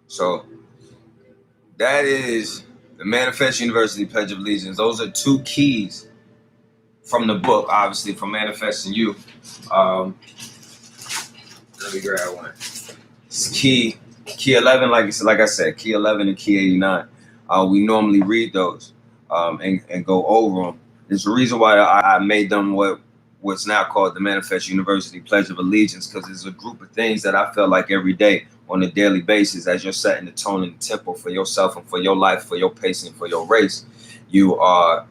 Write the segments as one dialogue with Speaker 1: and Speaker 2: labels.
Speaker 1: So that is the Manifest University Pledge of Allegiance. Those are two keys from the book, obviously, from Manifesting You. Let me grab one. It's key 11, like I said, key 11 and key 89. We normally read those and go over them. There's a reason why I made them what's now called the Manifest University Pledge of Allegiance, because it's a group of things that I feel like every day on a daily basis, as you're setting the tone and the tempo for yourself and for your life, for your pacing, for your race, you are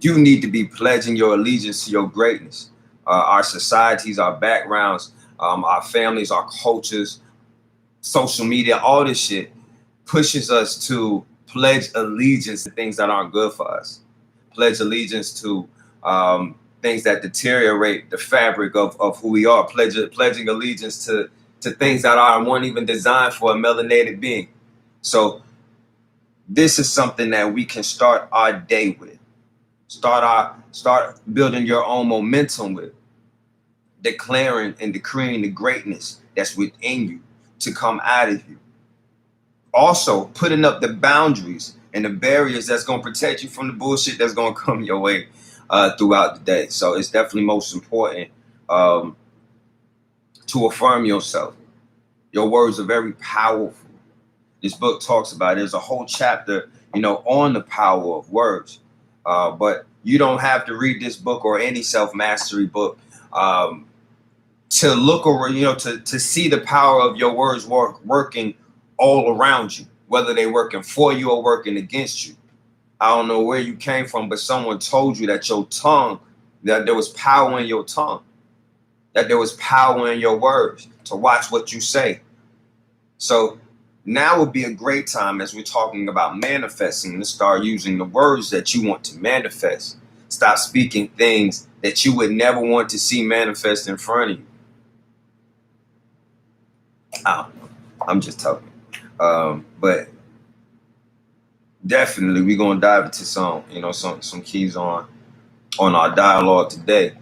Speaker 1: you need to be pledging your allegiance to your greatness. Our societies, our backgrounds, our families, our cultures, social media, all this shit pushes us to pledge allegiance to things that aren't good for us. Pledge allegiance to things that deteriorate the fabric of who we are. Pledging allegiance to things that weren't even designed for a melanated being. So this is something that we can start our day with. Start building your own momentum with. Declaring and decreeing the greatness that's within you to come out of you. Also, putting up the boundaries and the barriers that's going to protect you from the bullshit that's going to come your way throughout the day. So it's definitely most important to affirm yourself. Your words are very powerful. This book talks about it. There's a whole chapter, on the power of words. But you don't have to read this book or any self-mastery book to look over, to see the power of your words working all around you, whether they're working for you or working against you. I don't know where you came from, but someone told you that your tongue, that there was power in your tongue, that there was power in your words, to watch what you say. So now would be a great time, as we're talking about manifesting, to start using the words that you want to manifest. Stop speaking things that you would never want to see manifest in front of you. I don't know. I'm just talking. But definitely we're gonna dive into some keys on our dialogue today.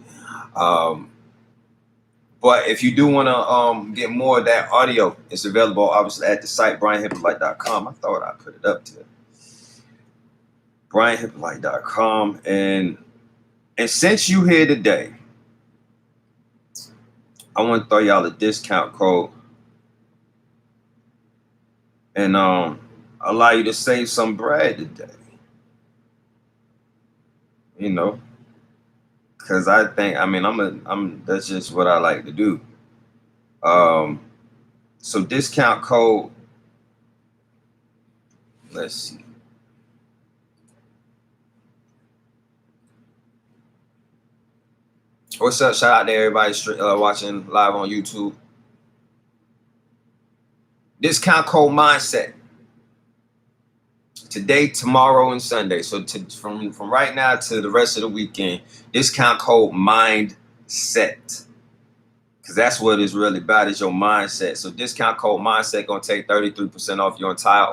Speaker 1: But if you do want to get more of that audio, it's available obviously at the site brianhyppolite.com. I thought I put it up to brianhyppolite.com. And since you here today, I want to throw y'all a discount code and allow you to save some bread today. Because I think, that's just what I like to do. So discount code, let's see. What's up? Shout out to everybody watching live on YouTube. Discount code mindset. Today, tomorrow, and Sunday. So from right now to the rest of the weekend, discount code mindset. Because that's what it's really about, is your mindset. So discount code mindset going to take 33% off your entire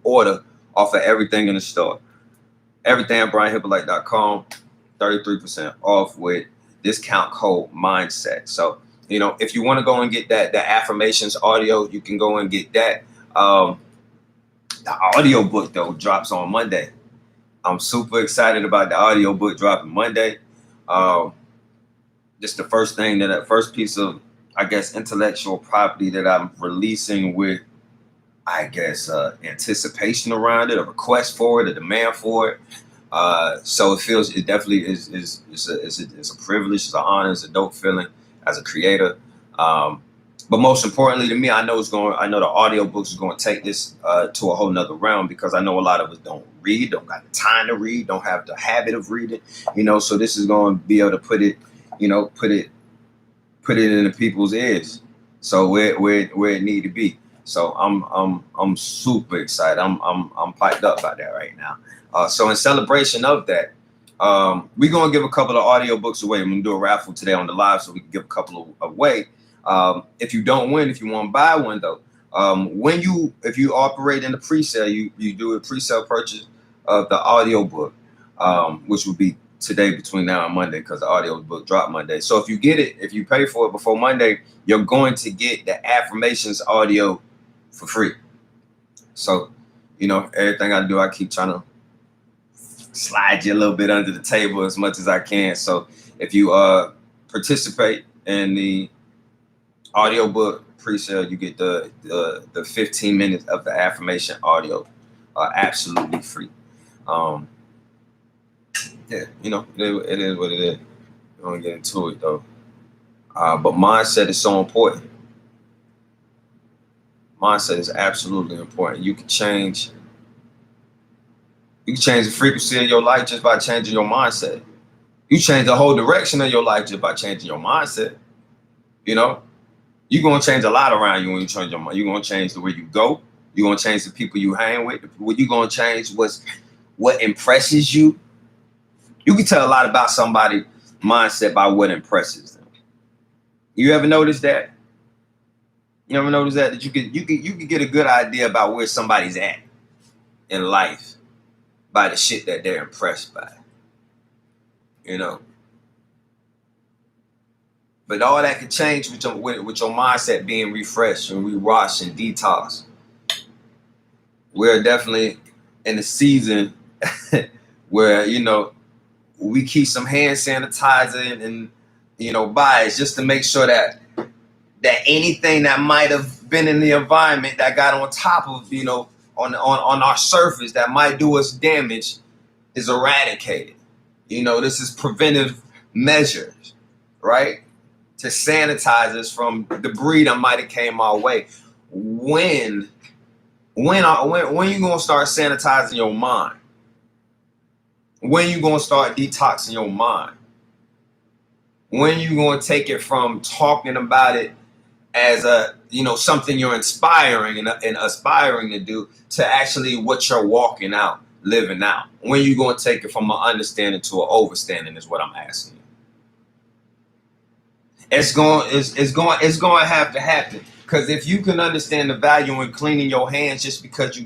Speaker 1: order off of everything in the store. Everything at brianhyppolite.com, 33% off with discount code mindset. So, if you want to go and get that affirmations audio, you can go and get that. The audio book though drops on Monday. I'm super excited about the audio book dropping Monday. Just the first thing that first piece of, I guess, intellectual property that I'm releasing with, I guess, anticipation around it, a request for it, a demand for it. So it definitely is a privilege, it's an honor, it's a dope feeling as a creator. But most importantly to me, I know the audio books is going to take this to a whole nother realm, because I know a lot of us don't read, don't got the time to read, don't have the habit of reading, so this is going to be able to put it into people's ears. So where it need to be. So I'm super excited. I'm piped up about that right now. So in celebration of that, we're going to give a couple of audio books away. I'm going to do a raffle today on the live, so we can give a couple away. If you don't win, if you want to buy one though, if you operate in the pre-sale, you do a pre-sale purchase of the audio book, which will be today between now and Monday, because the audio book dropped Monday. So if you pay for it before Monday, you're going to get the affirmations audio for free. So, everything I do, I keep trying to slide you a little bit under the table as much as I can. So if you participate in the audiobook pre-sale, you get the 15 minutes of the affirmation audio absolutely free. Yeah, it is what it is. I don't get into it though. But mindset is so important. Mindset is absolutely important. You can change the frequency of your life just by changing your mindset. You change the whole direction of your life just by changing your mindset. You're gonna change a lot around you when you change your mind. You're gonna change the way you go. You're gonna change the people you hang with. You're gonna change what impresses you. You can tell a lot about somebody's mindset by what impresses them. You ever notice that? You ever notice that you can get a good idea about where somebody's at in life by the shit that they're impressed by. But all that can change with your mindset being refreshed and rewashed and detoxed. We're definitely in a season where we keep some hand sanitizer and by it just to make sure that anything that might have been in the environment that got on top of on our surface that might do us damage is eradicated. This is preventive measures, right? To sanitize us from debris that might have came our way. When you gonna start sanitizing your mind? When you gonna start detoxing your mind? When you gonna take it from talking about it as something you're inspiring and aspiring to do to actually what you're walking out, living out? When you gonna take it from an understanding to an overstanding is what I'm asking you. It's going to have to happen, because if you can understand the value in cleaning your hands just because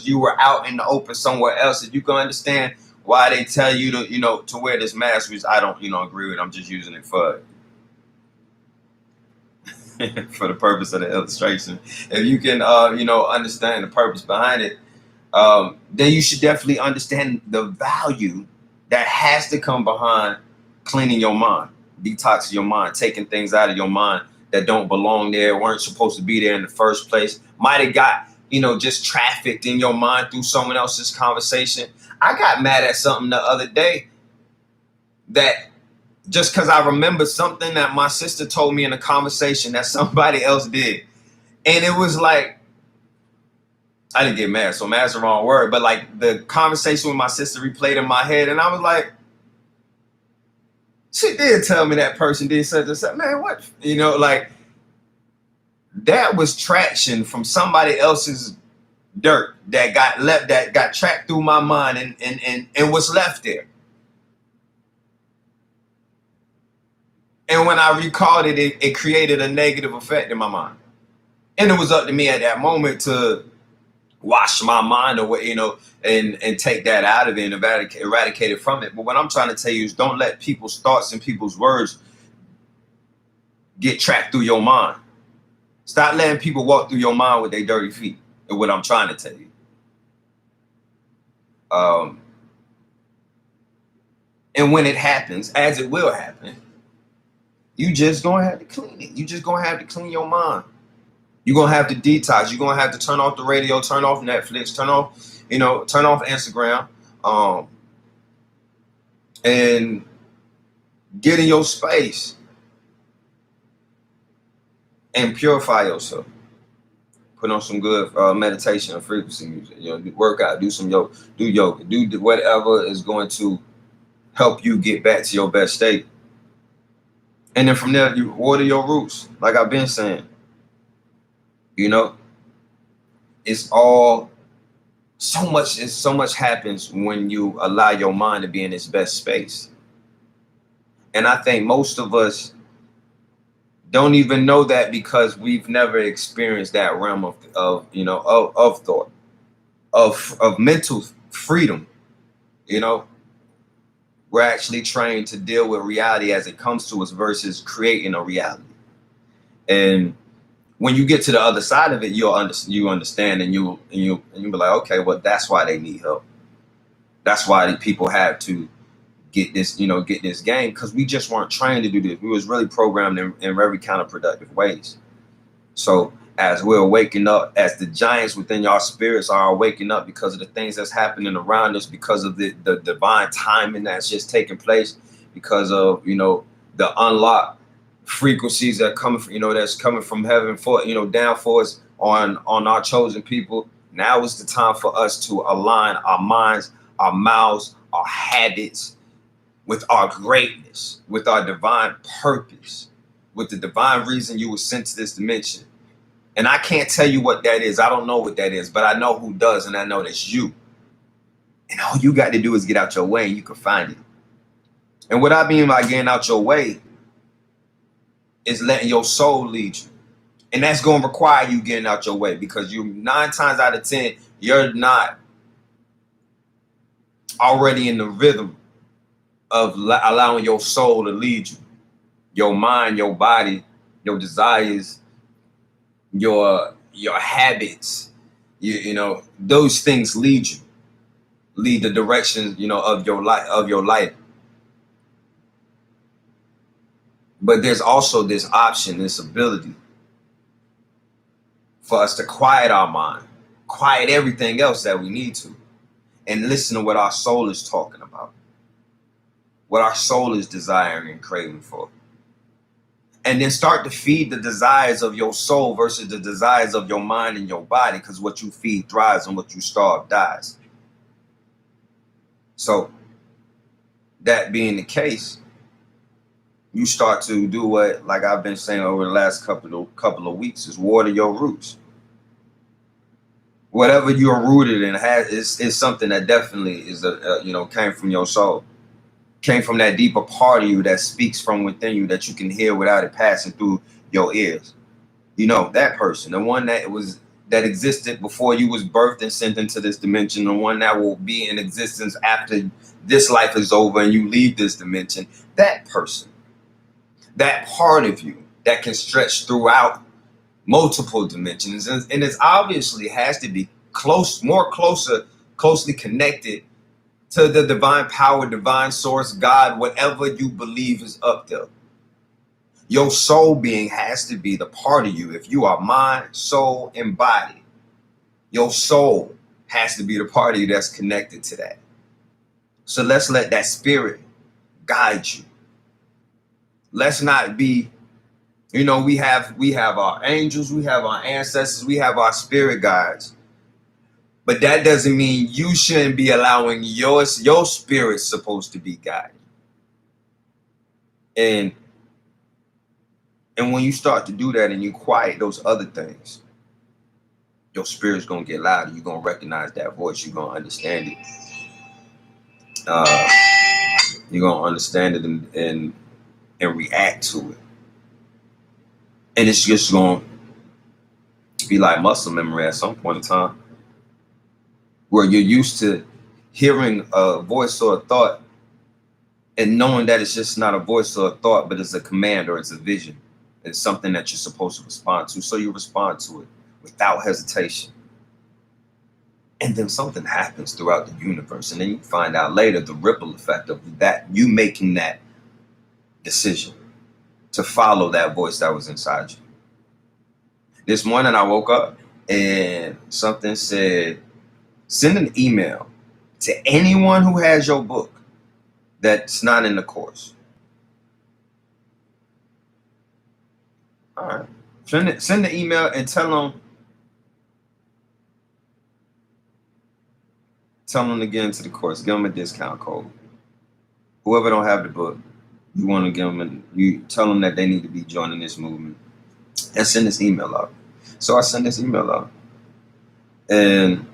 Speaker 1: you were out in the open somewhere else, if you can understand why they tell you to wear this mask, which I don't agree with. I'm just using it for for the purpose of the illustration. If you can understand the purpose behind it, then you should definitely understand the value that has to come behind cleaning your mind, detoxing your mind, taking things out of your mind that don't belong there, weren't supposed to be there in the first place, might have got just trafficked in your mind through someone else's conversation. I got mad at something the other day that just because I remember something that my sister told me in a conversation that somebody else did, and it was like, I didn't get mad, so mad's the wrong word, but like the conversation with my sister replayed in my head, and I was like, she did tell me that person did such and such. Man, what? Like, that was traction from somebody else's dirt that got tracked through my mind and was left there. And when I recalled it, it created a negative effect in my mind. And it was up to me at that moment to wash my mind away, and take that out of it and eradicate it from it. But what I'm trying to tell you is, don't let people's thoughts and people's words get tracked through your mind. Stop letting people walk through your mind with their dirty feet, is what I'm trying to tell you. And when it happens, as it will happen, you just gonna have to clean it. You just gonna have to clean your mind. You're gonna have to detox. You're gonna have to turn off the radio, turn off Netflix, turn off Instagram, and get in your space and purify yourself. Put on some good meditation and frequency music. Work out, do some yoga, do whatever is going to help you get back to your best state. And then from there, you water your roots, like I've been saying. It's all so much happens when you allow your mind to be in its best space. And I think most of us don't even know that, because we've never experienced that realm of thought, of mental freedom. We're actually trained to deal with reality as it comes to us versus creating a reality. And When you get to the other side of it, you understand, and you be like, okay, well, that's why they need help. That's why the people have to get this, get this game, because we just weren't trained to do this. We was really programmed in very counterproductive ways. So as we're waking up, as the giants within our spirits are waking up because of the things that's happening around us, because of the divine timing that's just taking place, because of the unlocked frequencies that coming from, that's coming from heaven for down for us on our chosen people. Now is the time for us to align our minds, our mouths, our habits with our greatness, with our divine purpose, with the divine reason you were sent to this dimension. And I can't tell you what that is. I don't know what that is, but I know who does, and I know that's you. And all you got to do is get out your way, and you can find it. And what I mean by getting out your way is letting your soul lead you. And that's going to require you getting out your way, because you 9 times out of 10, you're not already in the rhythm of allowing your soul to lead you. Your mind, your body, your desires, your habits, those things lead the direction, of your life. But there's also this option, this ability for us to quiet our mind, quiet everything else that we need to, and listen to what our soul is talking about, what our soul is desiring and craving for. And then start to feed the desires of your soul versus the desires of your mind and your body, because what you feed thrives and what you starve dies. So that being the case, you start to do what, like I've been saying over the last couple of weeks, is water your roots. Whatever you're rooted in is something that definitely is came from your soul, came from that deeper part of you that speaks from within you, that you can hear without it passing through your ears. That person, the one that existed before you was birthed and sent into this dimension, the one that will be in existence after this life is over and you leave this dimension. That person, that part of you that can stretch throughout multiple dimensions, and it obviously has to be closely connected to the divine power, divine source, God, whatever you believe is up there. Your soul being has to be the part of you. If you are mind, soul, and body, your soul has to be the part of you that's connected to that. So let's let that spirit guide you. Let's not be, we have our angels, we have our ancestors, we have our spirit guides. But that doesn't mean you shouldn't be allowing your spirit supposed to be guided. And when you start to do that and you quiet those other things, your spirit's gonna get louder. You're gonna recognize that voice. You're gonna understand it. You're gonna understand it and react to it. And it's just gonna be like muscle memory at some point in time, where you're used to hearing a voice or a thought and knowing that it's just not a voice or a thought, but it's a command or it's a vision. It's something that you're supposed to respond to. So you respond to it without hesitation. And then something happens throughout the universe. And then you find out later the ripple effect of that, you making that decision to follow that voice that was inside you. This morning I woke up and something said, send an email to anyone who has your book that's not in the course. All right. Send the email and tell them to get into the course. Give them a discount code. Whoever don't have the book, you want to give them, you tell them that they need to be joining this movement, and send this email out. So I send this email out, and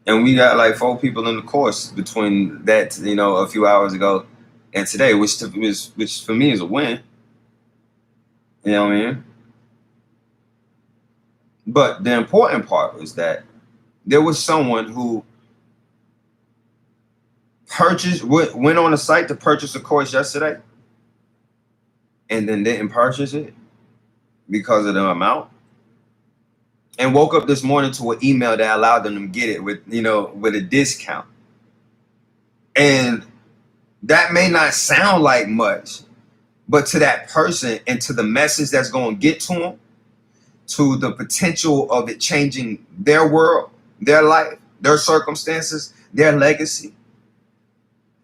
Speaker 1: we got like 4 people in the course between that, a few hours ago and today, which for me is a win. You know what I mean? But the important part was that there was someone who went on the site to purchase a course yesterday and then didn't purchase it. because of the amount, and woke up this morning to an email that allowed them to get it with, with a discount. And that may not sound like much, but to that person and to the message that's going to get to them, to the potential of it changing their world, their life, their circumstances, their legacy.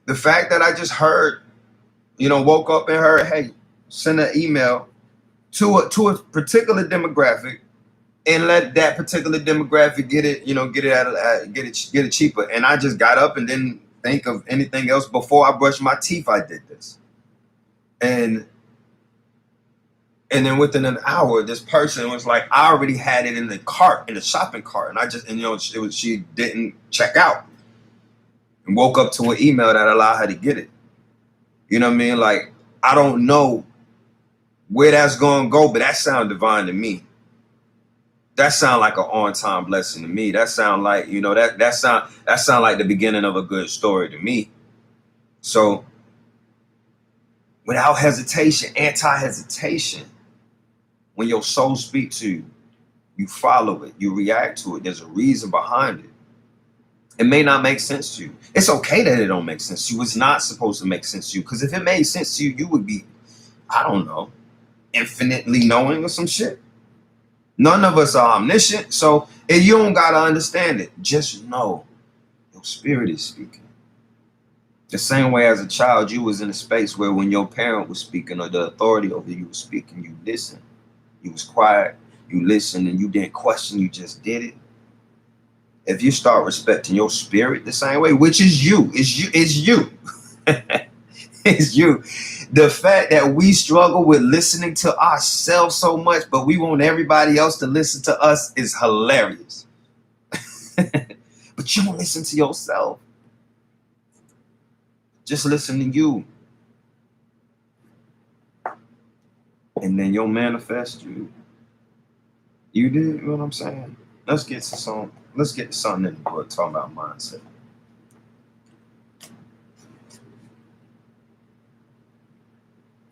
Speaker 1: The fact that I just heard, woke up and heard, hey, send an email to a particular demographic and let that particular demographic get it, get it cheaper. And I just got up and didn't think of anything else. Before I brushed my teeth, I did this. And then within an hour, this person was like, I already had it in the cart, in the shopping cart. And she didn't check out and woke up to an email that allowed her to get it. You know what I mean? Like, I don't know where that's going to go, but that sound divine to me. That sound like an on-time blessing to me. That sound like, that sound like the beginning of a good story to me. So without hesitation, anti-hesitation, when your soul speaks to you, you follow it, you react to it. There's a reason behind it. It may not make sense to you. It's okay that it don't make sense to you. It's not supposed to make sense to you. Because if it made sense to you, you would be, I don't know, infinitely knowing or some shit. None of us are omniscient. So if you don't got to understand it, just know your spirit is speaking. The same way as a child, you was in a space where when your parent was speaking or the authority over you was speaking, you listened. You was quiet, you listened, and you didn't question, you just did it. If you start respecting your spirit the same way, which is you, it's you. It's you. The fact that we struggle with listening to ourselves so much, but we want everybody else to listen to us is hilarious. But you don't listen to yourself. Just listen to you. And then you'll manifest you. You did what I'm saying? Let's get to something in the book talking about mindset.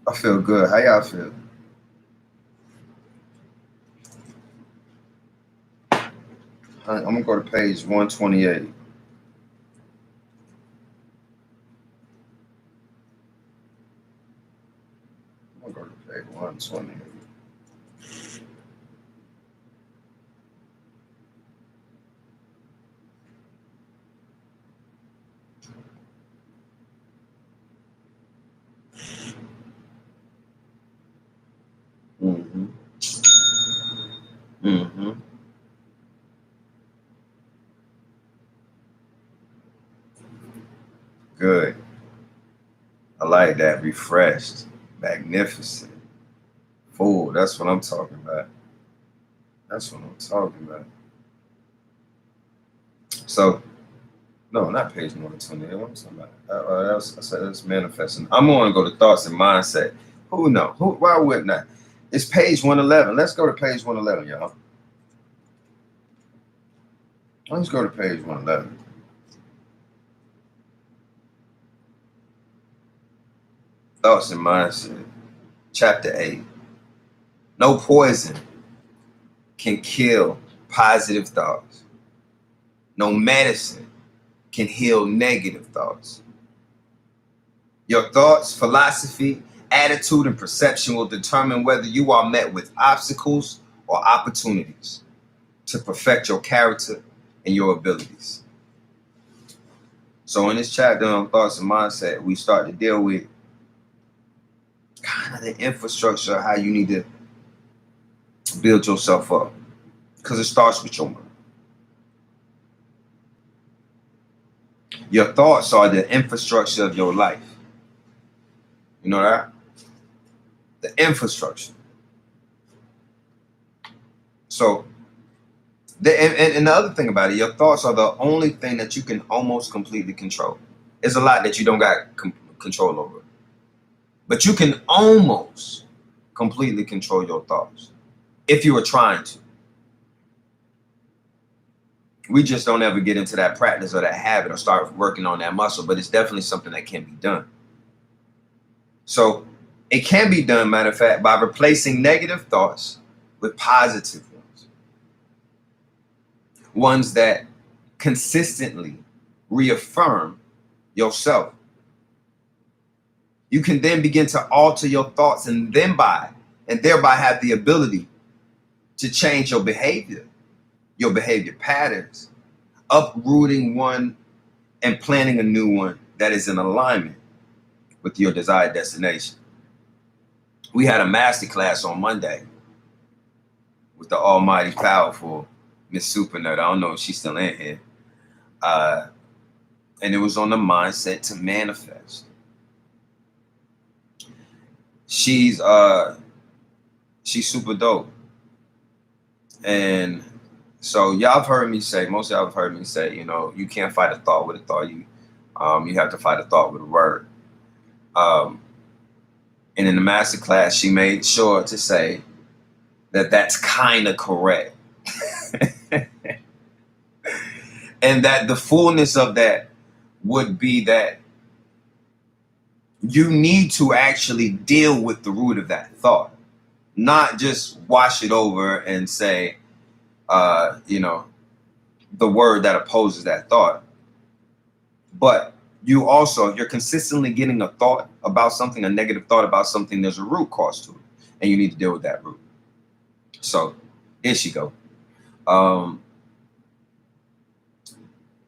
Speaker 1: I feel good. How y'all feel? I'm gonna go to page 128. I'm gonna go to page 128. Mm-hmm. Mm-hmm. Good. I like that. Refreshed. Magnificent. Full. That's what I'm talking about. That's what I'm talking about. So, no, not page 128. What I'm talking about? I said it's manifesting. I'm going to go to thoughts and mindset. Who know? Why wouldn't I? It's page 111. Let's go to page 111, y'all. Let's go to page 111. Thoughts and mindset. Chapter 8. No poison can kill positive thoughts. No medicine can heal negative thoughts. Your thoughts, philosophy, attitude, and perception will determine whether you are met with obstacles or opportunities to perfect your character and your abilities. So in this chapter on thoughts and mindset, we start to deal with kind of the infrastructure of how you need to build yourself up. Because it starts with your mind. Your thoughts are the infrastructure of your life. You know that? The infrastructure. So, and the other thing about it, your thoughts are the only thing that you can almost completely control. There's a lot that you don't got control over. But you can almost completely control your thoughts if you were trying to. We just don't ever get into that practice or that habit or start working on that muscle, but it's definitely something that can be done. So it can be done, matter of fact, by replacing negative thoughts with positive ones that consistently reaffirm yourself. You can then begin to alter your thoughts and thereby have the ability to change your behavior patterns, uprooting one and planting a new one that is in alignment with your desired destination. We had a masterclass on Monday with the almighty powerful Miss Supernerd. I don't know if she's still in here. And it was on the mindset to manifest. She's super dope. And so y'all have heard me say, most of y'all have heard me say, you know, you can't fight a thought with a thought. You have to fight a thought with a word. And in the masterclass, she made sure to say that that's kind of correct. And that the fullness of that would be that you need to actually deal with the root of that thought, not just wash it over and say, you know, the word that opposes that thought. But you also, if you're consistently getting a thought about something, a negative thought about something, there's a root cause to it, and you need to deal with that root. So here she go.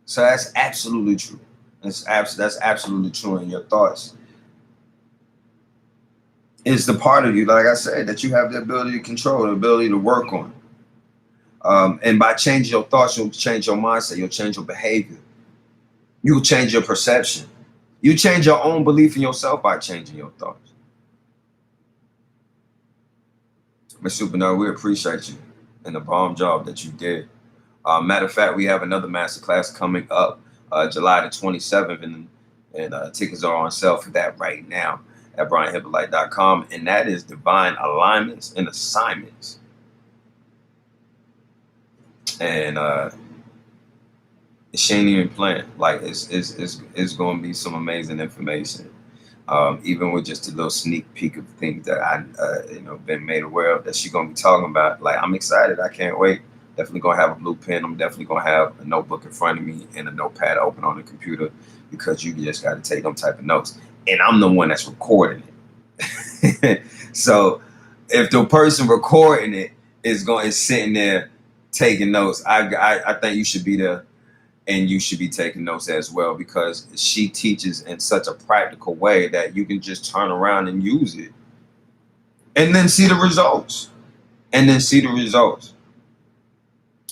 Speaker 1: So that's absolutely true. That's absolutely true. And your thoughts is the part of you, like I said, that you have the ability to control, the ability to work on. And by changing your thoughts, you'll change your mindset, you'll change your behavior, you'll change your perception. You change your own belief in yourself by changing your thoughts. Ms. Supernova, we appreciate you and the bomb job that you did. Matter of fact, we have another masterclass coming up July the 27th, and tickets are on sale for that right now at BrianHyppolite.com, and that is divine alignments and assignments. And she ain't even playing. Like it's going to be some amazing information. Even with just a little sneak peek of things that I been made aware of that she's going to be talking about. Like, I'm excited. I can't wait. Definitely going to have a blue pen. I'm definitely going to have a notebook in front of me and a notepad open on the computer, because you just got to take them type of notes. And I'm the one that's recording it. So if the person recording it is sitting there taking notes, I think you should be there, and you should be taking notes as well, because she teaches in such a practical way that you can just turn around and use it and then see the results.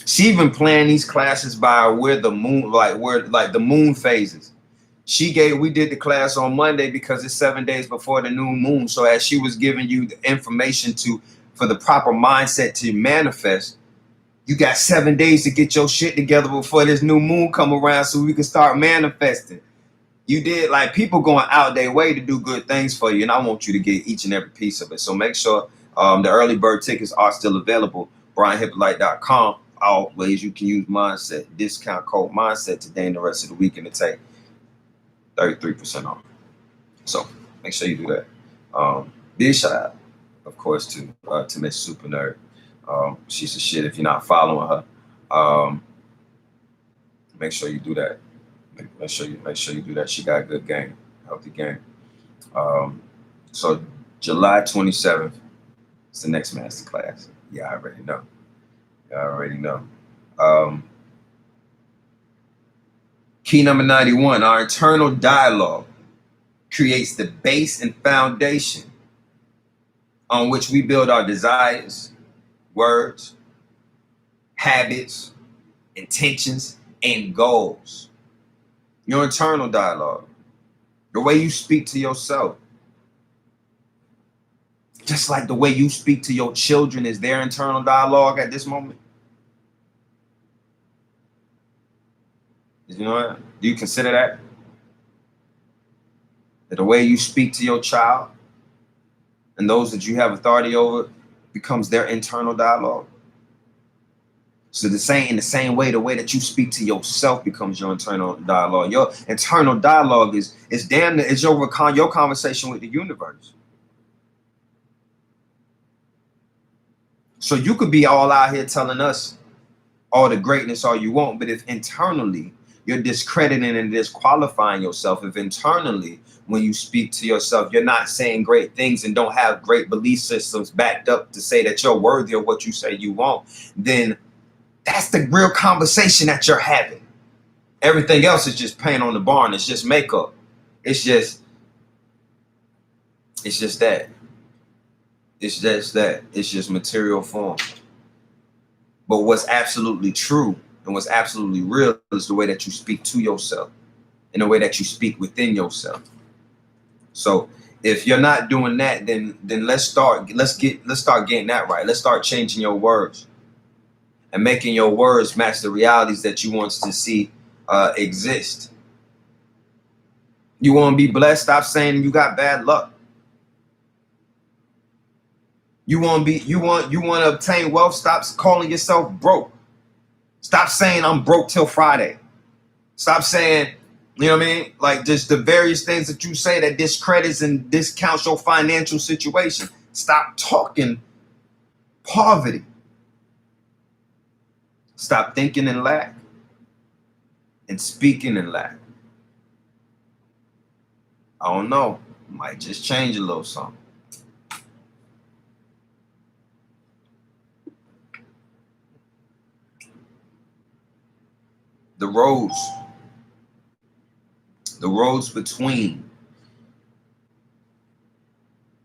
Speaker 1: She even planned these classes by where the moon, like the moon phases. We did the class on Monday because it's 7 days before the new moon. So as she was giving you the information for the proper mindset to manifest, you got 7 days to get your shit together before this new moon come around so we can start manifesting. You did, like, people going out their way to do good things for you, and I want you to get each and every piece of it. So make sure the early bird tickets are still available. BrianHyppolite.com. Always you can use mindset, discount code mindset today and the rest of the week, and it take 33% off. So make sure you do that. Big shout out, of course, to Miss Super Nerd. She's the shit. If you're not following her, make sure you do that. Make sure you do that. She got a good game, healthy game. So July 27th is the next masterclass. Yeah, I already know. Key number 91, our internal dialogue creates the base and foundation on which we build our desires, words, habits, intentions, and goals. Your internal dialogue, the way you speak to yourself, just like the way you speak to your children is their internal dialogue at this moment. You know what? Do you consider that? That the way you speak to your child and those that you have authority over becomes their internal dialogue? So in the same way, the way that you speak to yourself becomes your internal dialogue. Your internal dialogue is your conversation with the universe. So you could be all out here telling us all the greatness all you want, but if internally you're discrediting and disqualifying yourself, if internally when you speak to yourself you're not saying great things and don't have great belief systems backed up to say that you're worthy of what you say you want, then that's the real conversation that you're having. Everything else is just paint on the barn. It's just makeup. It's just that. It's just that. It's just material form. But what's absolutely true and what's absolutely real is the way that you speak to yourself and the way that you speak within yourself. So if you're not doing that, then let's start getting that right. Let's start changing your words and making your words match the realities that you want to see exist. You want to be blessed? Stop saying you got bad luck. You want to obtain wealth? Stop calling yourself broke. Stop saying I'm broke till Friday. Stop saying, you know what I mean? Like just the various things that you say that discredits and discounts your financial situation. Stop talking poverty. Stop thinking in lack and speaking in lack. I don't know. Might just change a little something. The roads between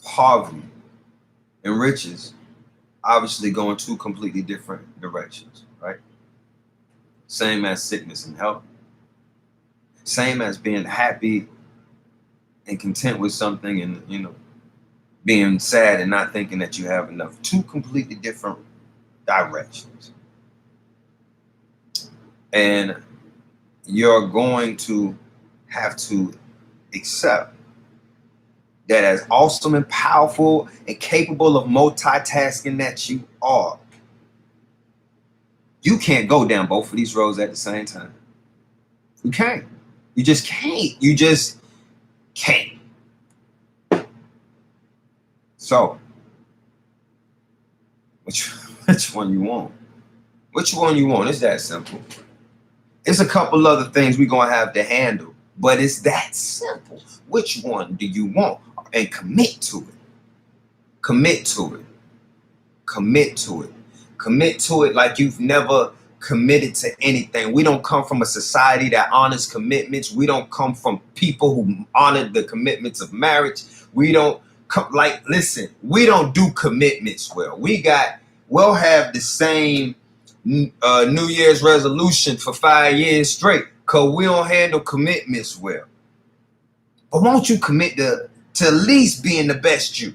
Speaker 1: poverty and riches obviously go in two completely different directions, right? Same as sickness and health. Same as being happy and content with something and, being sad and not thinking that you have enough. Two completely different directions. And you're going to have to accept that as awesome and powerful and capable of multitasking that you are, you can't go down both of these roads at the same time. You can't. You just can't. You just can't. So, which one you want? Which one you want? It's that simple. It's a couple other things we're going to have to handle, but it's that simple. Which one do you want? And commit to it. Commit to it. Commit to it. Commit to it like you've never committed to anything. We don't come from a society that honors commitments. We don't come from people who honor the commitments of marriage. We don't listen, we don't do commitments well. We'll have the same New Year's resolution for 5 years straight because we don't handle commitments well. But won't you commit to at least being the best you?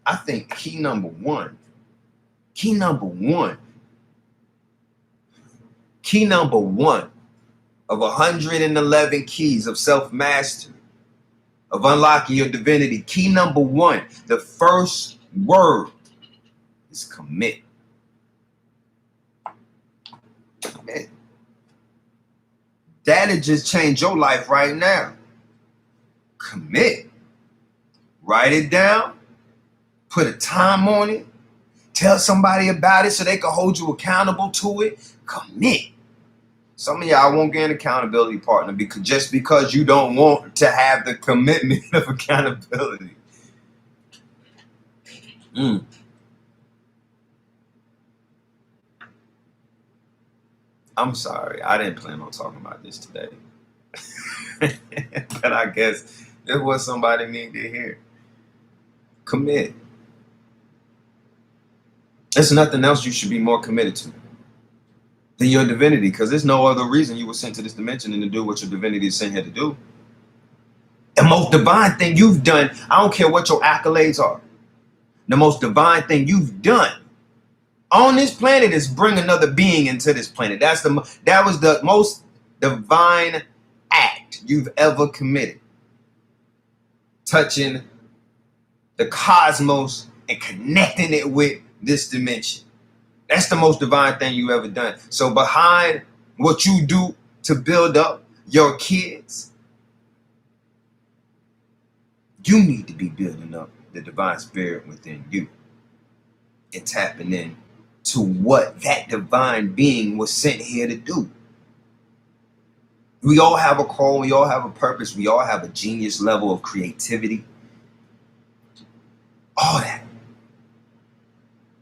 Speaker 1: I think key number one of 111 keys of self-mastery, of unlocking your divinity, key number one, the first word is commit. Commit. That'll just change your life right now. Commit. Write it down. Put a time on it. Tell somebody about it so they can hold you accountable to it. Commit. Some of y'all won't get an accountability partner because you don't want to have the commitment of accountability. I'm sorry. I didn't plan on talking about this today. But I guess it's what somebody needed to hear. Commit. There's nothing else you should be more committed to than your divinity, because there's no other reason you were sent to this dimension than to do what your divinity is sent here to do. The most divine thing you've done, I don't care what your accolades are, the most divine thing you've done on this planet is bring another being into this planet. That was the most divine act you've ever committed. Touching the cosmos and connecting it with this dimension. That's the most divine thing you've ever done. So behind what you do to build up your kids, you need to be building up the divine spirit within you. and tapping in to what that divine being was sent here to do. We all have a call, we all have a purpose, we all have a genius level of creativity. All that.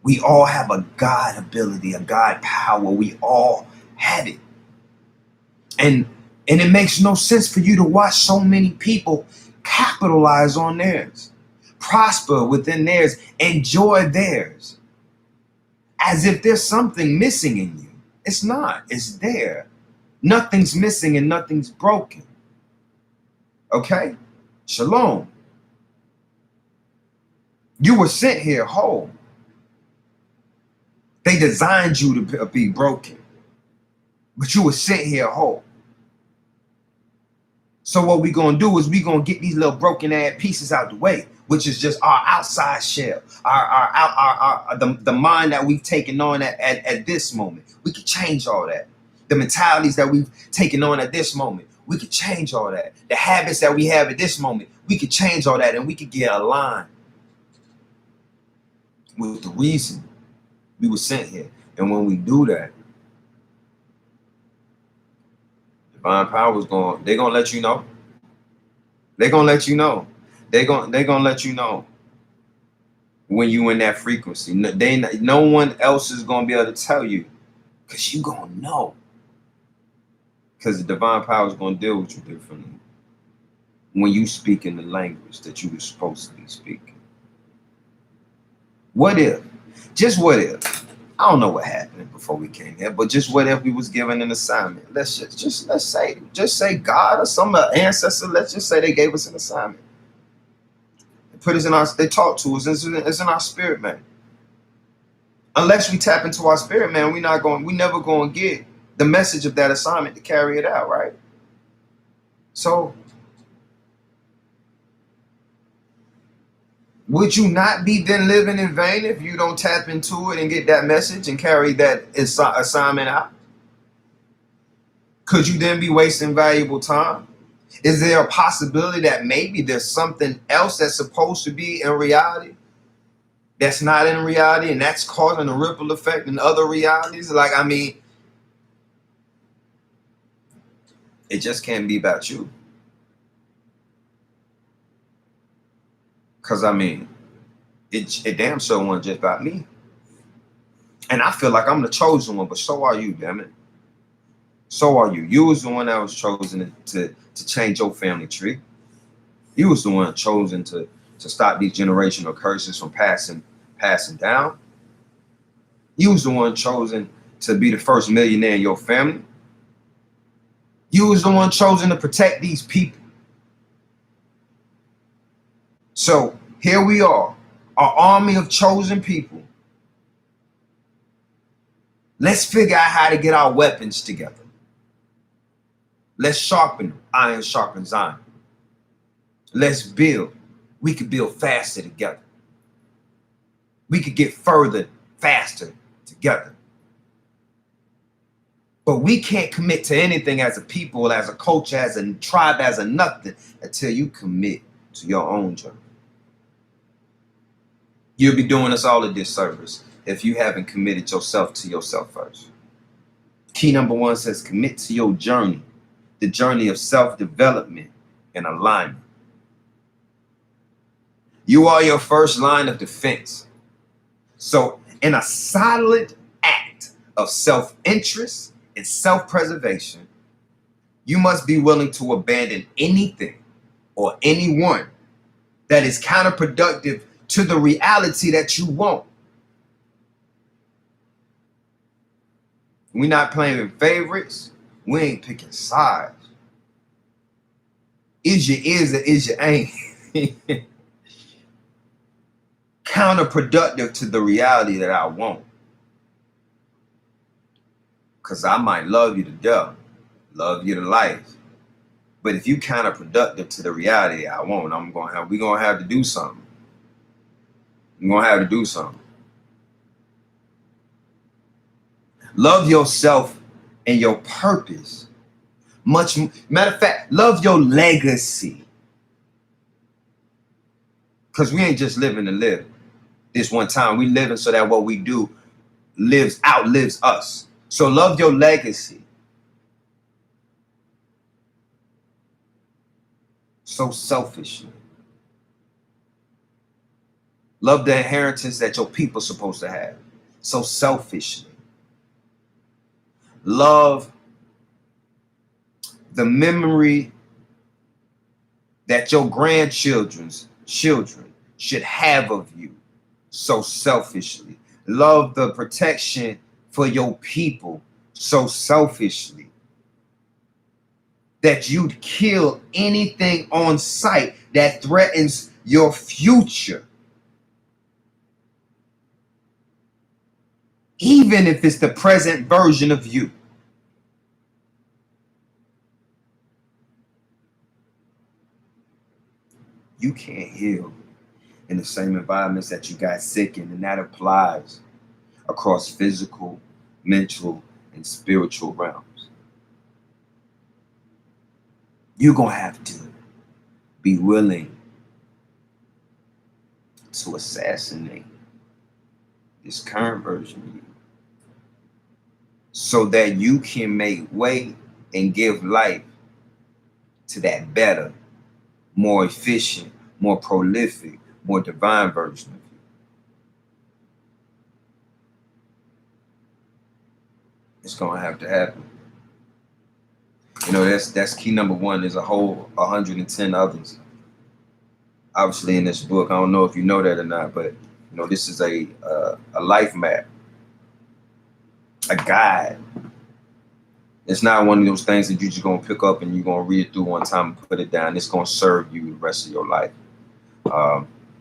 Speaker 1: We all have a God ability, a God power. We all have it. And it makes no sense for you to watch so many people capitalize on theirs, prosper within theirs, enjoy theirs, as if there's something missing in you. It's not. It's there. Nothing's missing and nothing's broken. Okay? Shalom. You were sent here whole. They designed you to be broken, but you were sent here whole. So what we're going to do is we're going to get these little broken ass pieces out the way, which is just our outside shell, the mind that we've taken on at this moment. We could change all that. The mentalities that we've taken on at this moment, we could change all that. The habits that we have at this moment, we could change all that, and we could get aligned with the reason we were sent here. And when we do that, divine power is they're going to let you know. They're going to let you know. They're going to let you know when you in that frequency. No one else is going to be able to tell you, because you're going to know. Because the divine power is going to deal with you differently when you speak in the language that you were supposed to be speaking. What if? Just what if? I don't know what happened before we came here, but just what if we was given an assignment? Let's say God or some ancestor. Let's just say they gave us an assignment. They put us in they talk to us. It's in our spirit, man. Unless we tap into our spirit, man, we never going to get the message of that assignment to carry it out, right? So, would you not be then living in vain if you don't tap into it and get that message and carry that assignment out? Could you then be wasting valuable time? Is there a possibility that maybe there's something else that's supposed to be in reality that's not in reality, and that's causing a ripple effect in other realities? It just can't be about you. Because, it damn sure wasn't just about me. And I feel like I'm the chosen one, but so are you, damn it. So are you. You was the one that was chosen to change your family tree. You was the one chosen to stop these generational curses from passing down. You was the one chosen to be the first millionaire in your family. You was the one chosen to protect these people. So here we are, our army of chosen people. Let's figure out how to get our weapons together. Let's sharpen them. Iron sharpens iron. Let's build. We could build faster together. We could get further faster together. But we can't commit to anything as a people, as a culture, as a tribe, as a nothing until you commit to your own journey. You'll be doing us all a disservice if you haven't committed yourself to yourself first. Key number 1 says commit to your journey, the journey of self-development and alignment. You are your first line of defense. So in a solid act of self-interest and self-preservation, you must be willing to abandon anything or anyone that is counterproductive to the reality that you want. We're not playing favorites. We ain't picking sides. Is you is or is you ain't? Counterproductive to the reality that I want. Because I might love you to death, love you to life. But if you counterproductive to the reality I want, we're gonna have to do something. We're gonna have to do something. Love yourself and your purpose. Matter of fact, love your legacy. Because we ain't just living to live. this one time. We living so that what we do outlives us. So love your legacy so selfishly. Love the inheritance that your people supposed to have so selfishly. Love the memory that your grandchildren's children should have of you so selfishly. Love the protection for your people so selfishly that you'd kill anything on sight that threatens your future, even if it's the present version of you. You can't heal in the same environments that you got sick in, and that applies across physical, mental, and spiritual realms. You're going to have to be willing to assassinate this current version of you so that you can make way and give life to that better, more efficient, more prolific, more divine version of you. It's going to have to happen. You know, that's key number one. There's a whole 110 others, obviously, in this book. I don't know if you know that or not, but you know, this is a life map, a guide. It's not one of those things that you're just going to pick up and you're going to read it through one time and put it down. It's going to serve you the rest of your life,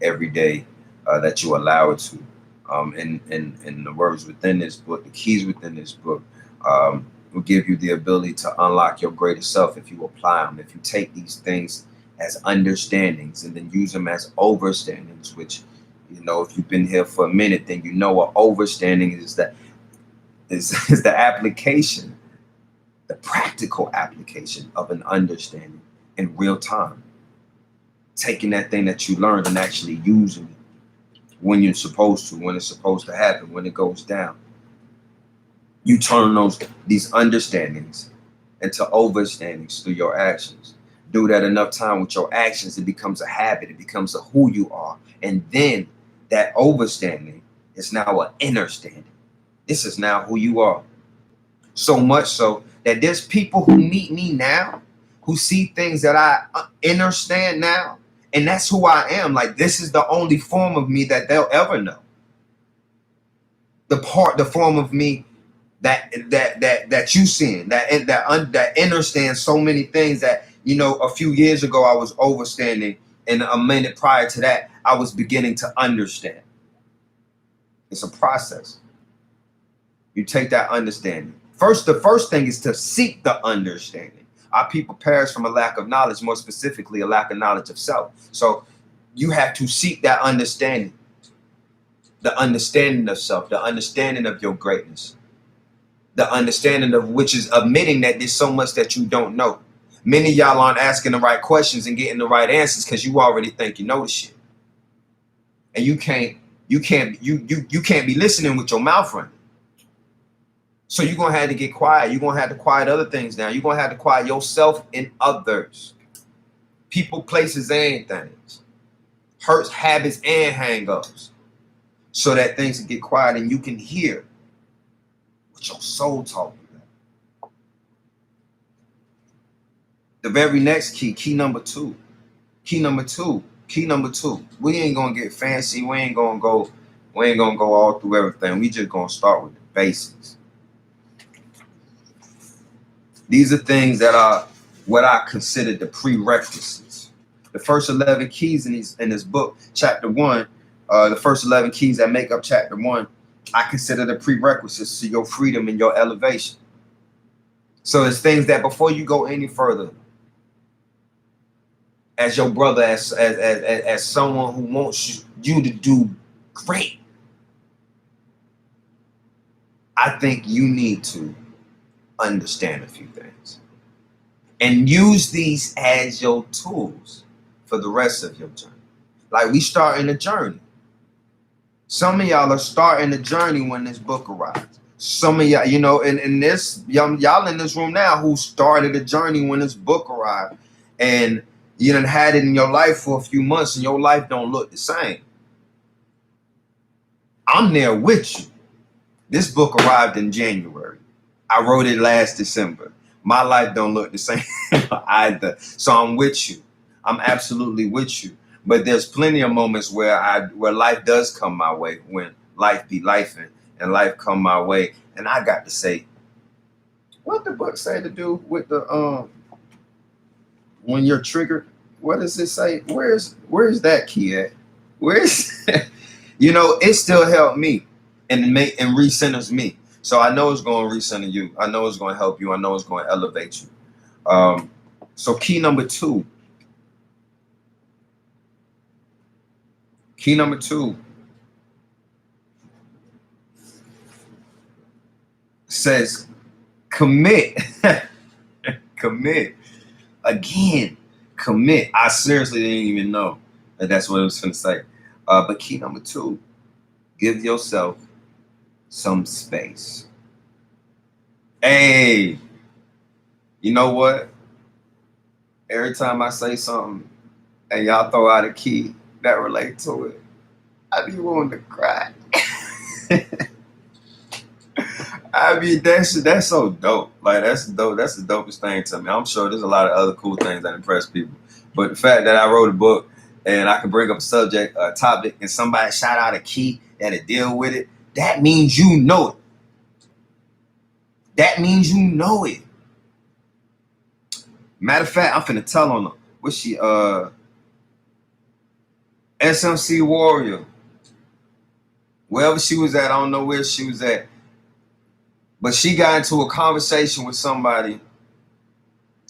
Speaker 1: every day that you allow it to. And the words within this book, the keys within this book, will give you the ability to unlock your greater self if you apply them. If you take these things as understandings and then use them as overstandings, which, you know, if you've been here for a minute, then you know what overstanding is. That is the application, the practical application of an understanding in real time. Taking that thing that you learned and actually using it when you're supposed to, when it's supposed to happen, when it goes down. You turn these understandings into overstandings through your actions. Do that enough time with your actions, it becomes a habit. It becomes a who you are. And then that overstanding is now an understanding. This is now who you are. So much so that there's people who meet me now, who see things that I understand now, and that's who I am. Like, this is the only form of me that they'll ever know. The form of me that you seen, that understands so many things that, you know, a few years ago I was overstanding, and a minute prior to that I was beginning to understand. It's a process. You take that understanding. The first thing is to seek the understanding. Our people perish from a lack of knowledge, more specifically a lack of knowledge of self. So you have to seek that understanding, the understanding of self, the understanding of your greatness, the understanding of which is admitting that there's so much that you don't know. Many of y'all aren't asking the right questions and getting the right answers because you already think you know the shit. And you can't be listening with your mouth running. So you're gonna have to get quiet. You're gonna have to quiet other things down. You're gonna have to quiet yourself and others. People, places, and things. Hurts, habits, and hang-ups. So that things can get quiet and you can hear what your soul talking about. The very next key number two. Key number two. We ain't gonna get fancy. We ain't gonna go all through everything. We just gonna start with the basics. These are things that are what I consider the prerequisites. The first 11 keys in this book, chapter 1, the first 11 keys that make up chapter 1, I consider the prerequisites to your freedom and your elevation. So it's things that before you go any further, as your brother, as someone who wants you to do great, I think you need to understand a few things and use these as your tools for the rest of your journey. Like, we starting a journey. Some of y'all are starting the journey when this book arrives. Some of y'all, you know, and this y'all in this room now who started the journey when this book arrived, and you done had it in your life for a few months, and your life don't look the same. I'm there with you. This book arrived in January. I wrote it last December. My life don't look the same either. So I'm with you. I'm absolutely with you. But there's plenty of moments where life does come my way, when life be lifing and life come my way. And I got to say, what the book say to do with the when you're triggered? What does it say? Where's that key at? Where's you know, it still helped me and recenters me. So I know it's going to recenter you. I know it's going to help you. I know it's going to elevate you. So key number two. Key number two says commit. Commit. Again, commit. I seriously didn't even know that that's what it was going to say. But key number two, give yourself some space. Hey, you know what? Every time I say something and y'all throw out a key that relate to it, I be wanting to cry. I mean, that's so dope. Like that's dope. That's the dopest thing to me. I'm sure there's a lot of other cool things that impress people, but the fact that I wrote a book and I can bring up a subject, a topic, and somebody shout out a key that'll deal with it, that means you know it. That means you know it. Matter of fact, I'm finna tell on her. What's she? SMC Warrior. Wherever she was at, I don't know where she was at. But she got into a conversation with somebody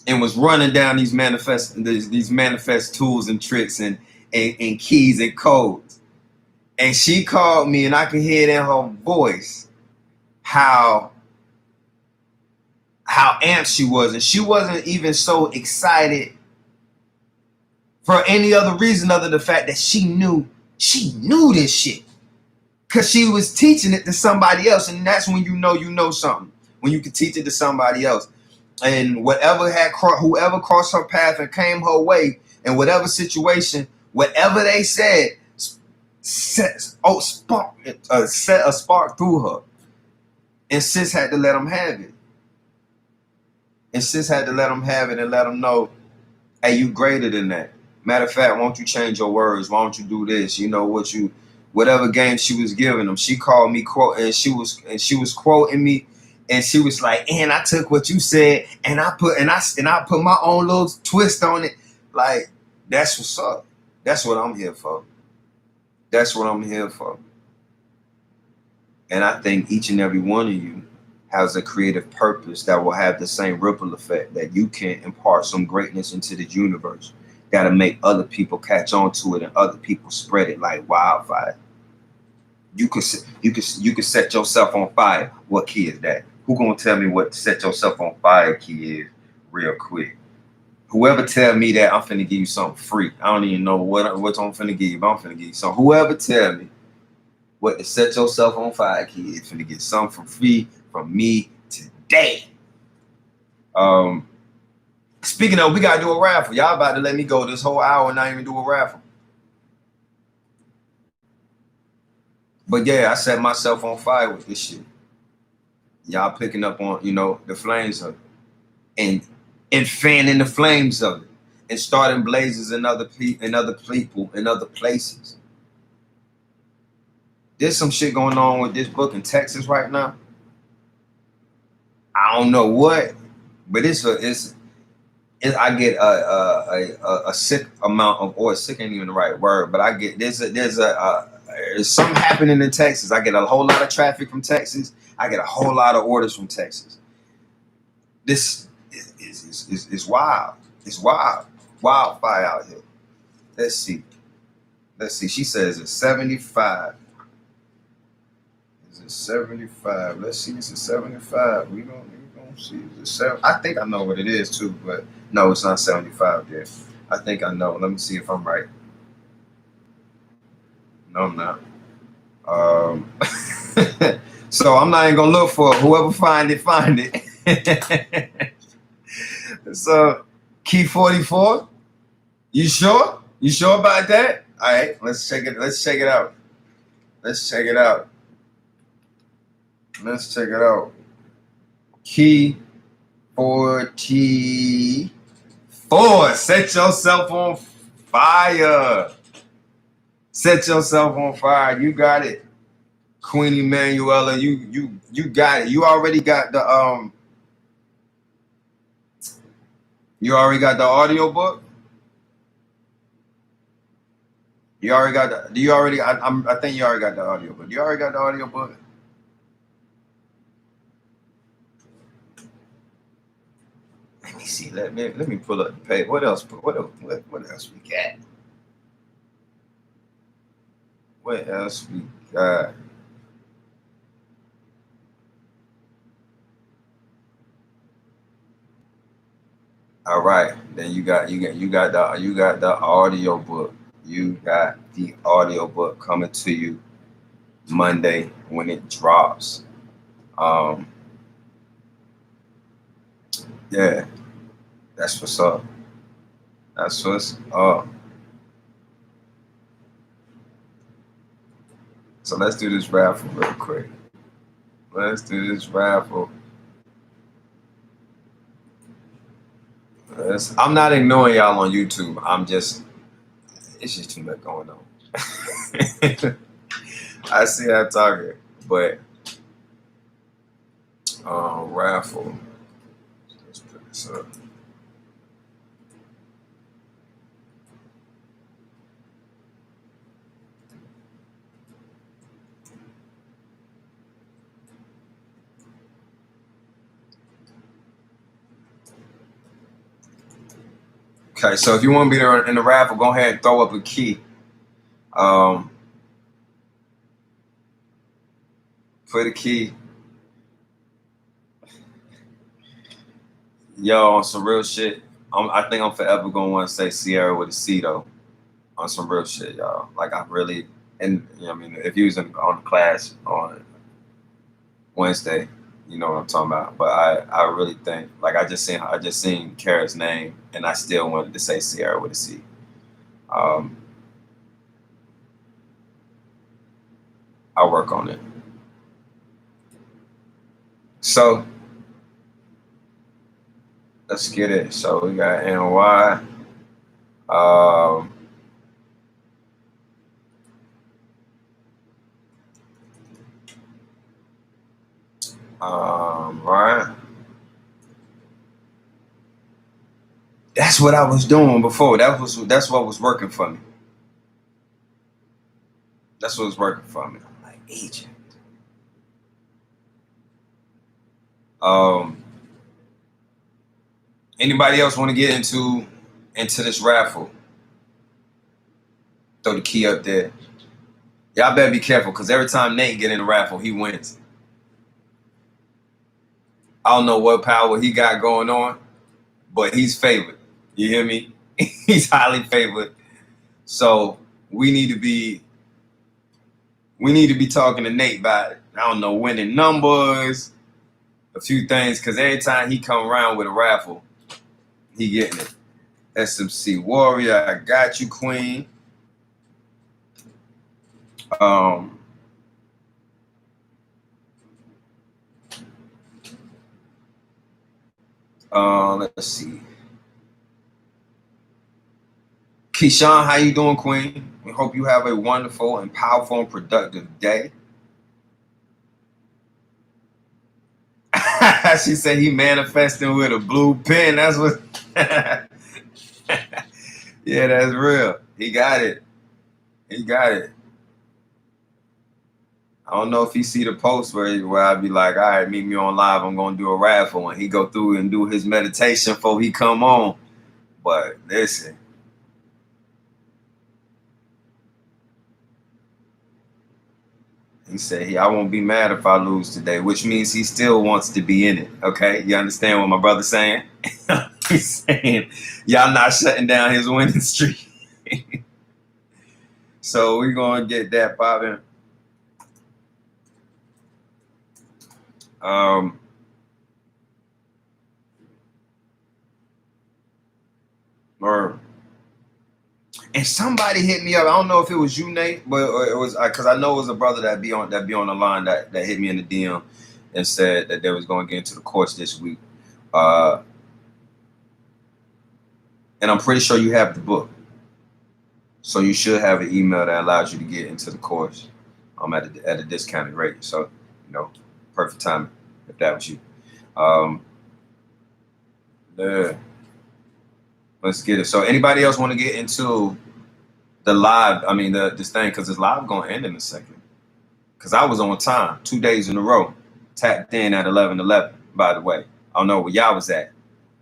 Speaker 1: and was running down these manifest tools and tricks and keys and codes. And she called me, and I could hear it in her voice how amped she was. And she wasn't even so excited for any other reason other than the fact that she knew this shit. Because she was teaching it to somebody else. And that's when you know something. When you can teach it to somebody else. And whoever crossed her path and came her way, in whatever situation, whatever they said, set a spark through her. And sis had to let them have it. And sis had to let them have it and let them know, hey, you greater than that. Matter of fact, why don't you change your words? Why don't you do this? You know whatever game she was giving them. She called me and she was quoting me, and she was like, and I took what you said and I put my own little twist on it. Like, that's what's up. That's what I'm here for. That's what I'm here for. And I think each and every one of you has a creative purpose that will have the same ripple effect, that you can impart some greatness into the universe that'll make other people catch on to it and other people spread it like wildfire. You could set yourself on fire. What key is that? Who gonna tell me what set yourself on fire key is real quick? Whoever tell me that, I'm finna give you something free. I don't even know what I'm finna give you, but I'm finna give you something. Whoever tell me what to set yourself on fire key is finna get something for free from me today. Speaking of, we gotta do a raffle. Y'all about to let me go this whole hour and not even do a raffle. But yeah, I set myself on fire with this shit. Y'all picking up on, the flames of it. And fanning the flames of it. And starting blazes in other people, in other places. There's some shit going on with this book in Texas right now. I don't know what, but I get a sick amount of, or sick ain't even the right word, but I get there's something happening in Texas. I get a whole lot of traffic from Texas. I get a whole lot of orders from Texas. This is wild. It's wild. Wildfire out here. Let's see. She says it's 75. Is it 75? Let's see. It's a 75. We don't see. Is it 7? I think I know what it is too, but no, it's not 75 there. I think I know. Let me see if I'm right. No, I'm not. Um, so I'm not even gonna look for it. Whoever find it, find it. So key 44. You sure? You sure about that? All right, let's check it. Let's check it out. Let's check it out. Let's check it out. Key 44. Set yourself on fire. Set yourself on fire. You got it, Queen Emanuela. You got it. You already got the You already got the audio book. You already got the. Do you already? I think you already got the audio book. Do you already got the audio book? Let me see. Let me pull up the page. What else? What else we got? What else we got? All right. Then you got the audio book. You got the audio book coming to you Monday when it drops. Yeah, that's what's up. That's what's up. So let's do this raffle real quick. Let's do this raffle. I'm not ignoring y'all on YouTube. It's just too much going on. I see that target, but raffle. Let's put this up. Okay, so if you want to be there in the raffle, go ahead and throw up a key. Put a key. Yo, on some real shit. I think I'm forever gonna want to say Sierra with a C though. On some real shit, y'all. Like I really, and you know, I mean, if you was on class on Wednesday, you know what I'm talking about. But I really think, like I just seen Kara's name, and I still wanted to say Sierra with a C. I'll work on it. So let's get it. So we got NY. Right. That's what I was doing before. That's what was working for me. That's what was working for me. I'm like agent. Anybody else want to get into this raffle? Throw the key up there. Y'all better be careful because every time Nate get in the raffle, he wins. I don't know what power he got going on, but he's favored. You hear me? He's highly favored. So we need to be talking to Nate about, I don't know, winning numbers, a few things, because every time he come around with a raffle, he getting it. SMC Warrior, I got you, Queen. Let's see. Keyshawn, how you doing, Queen? We hope you have a wonderful and powerful and productive day. She said he manifesting with a blue pen. That's what. Yeah, that's real. He got it. He got it. I don't know if he see the post where I'd be like, all right, meet me on live. I'm gonna do a raffle, and he go through and do his meditation before he come on. But listen, he said, I won't be mad if I lose today, which means he still wants to be in it. Okay, you understand what my brother's saying? He's saying y'all not shutting down his winning streak. So we're gonna get that popping. Um, or and somebody hit me up. I don't know if it was you, Nate, but it was because I know it was a brother that be on the line that hit me in the DM and said that they was going to get into the course this week. And I'm pretty sure you have the book, so you should have an email that allows you to get into the course at a discounted rate. So perfect timing if that was you. Yeah, let's get it. So anybody else want to get into the live? I mean, this thing because it's live going to end in a second. Because I was on time 2 days in a row, tapped in at 11:11. By the way, I don't know where y'all was at,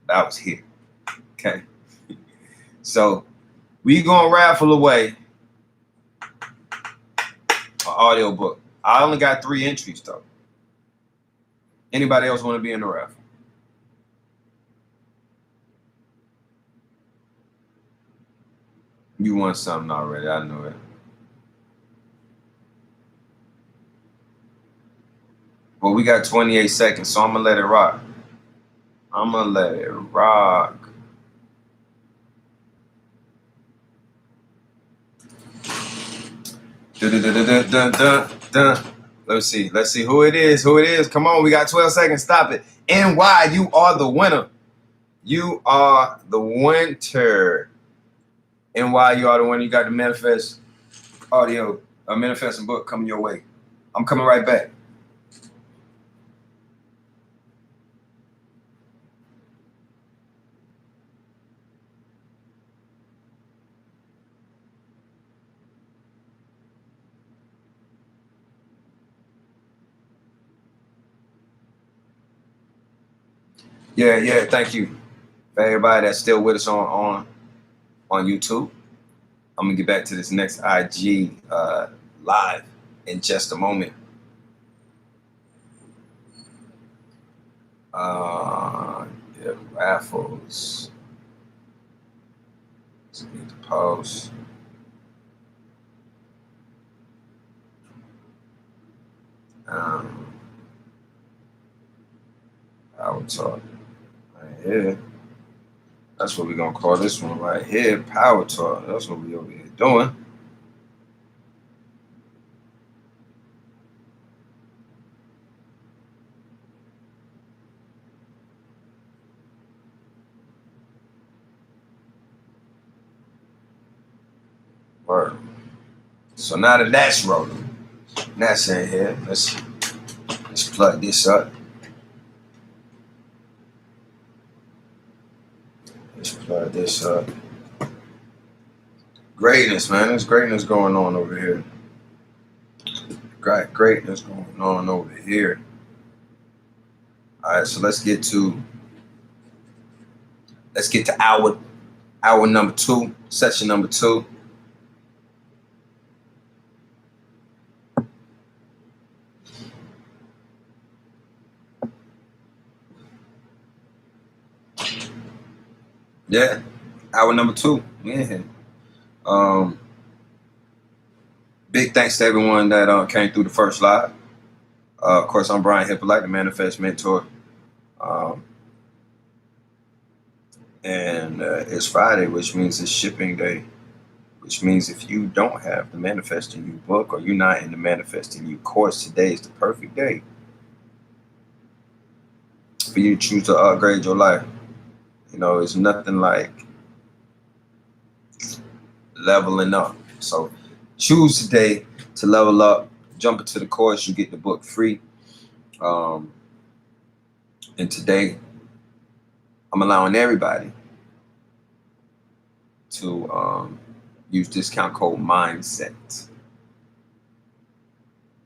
Speaker 1: but I was here. Okay, so we gonna raffle away an audio book. I only got 3 entries though. Anybody else want to be in the raffle? You won something already. I know it. Well, we got 28 seconds, so I'm gonna let it rock. I'm gonna let it rock. Let's see. Let's see who it is. Who it is. Come on, we got 12 seconds. Stop it. NY, you are the winner. You are the winner. NY, you are the winner. You got the Manifest audio, a manifesting book coming your way. I'm coming right back. Yeah. Thank you for everybody that's still with us on YouTube. I'm gonna get back to this next IG live in just a moment. Yeah, raffles. Let's get the post. Power talk right here. That's what we're gonna call this one right here. Power talk. That's what we over here doing. Word. So now that that's rolling, that's in here. Let's plug this up. Let's plug this up. Greatness, man. There's greatness going on over here. Greatness going on over here. All right, so let's get to hour number 2, session number 2. Yeah, hour number 2. Yeah. Big thanks to everyone that came through the first live. Of course, I'm Brian Hyppolite, the Manifest Mentor. And it's Friday, which means it's shipping day, which means if you don't have the Manifesting You book or you're not in the Manifesting You course, today is the perfect day for you to choose to upgrade your life. It's nothing like leveling up. So choose today to level up, jump into the course, you get the book free. And today, I'm allowing everybody to use discount code MINDSET.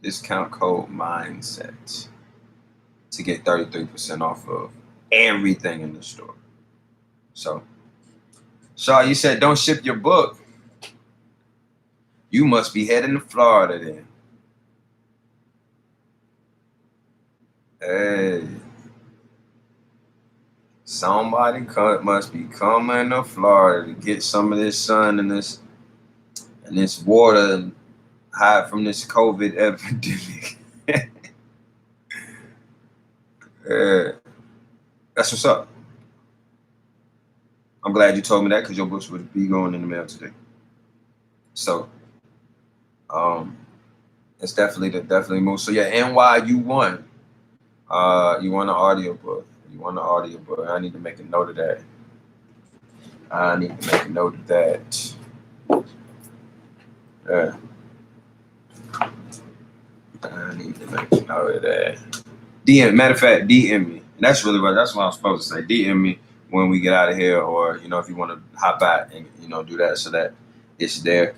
Speaker 1: Discount code MINDSET to get 33% off of everything in the store. So, Shaw, you said don't ship your book. You must be heading to Florida then. Hey. Somebody must be coming to Florida to get some of this sun and this water and hide from this COVID epidemic. That's what's up. I'm glad you told me that because your books would be going in the mail today. So, it's definitely move. So yeah, NY, you won. You won an audio book. You won an audio book. I need to make a note of that. I need to make a note of that. I need to make a note of that. Matter of fact, DM me. And that's what I'm supposed to say. DM me when we get out of here, or if you want to hop back and do that so that it's there.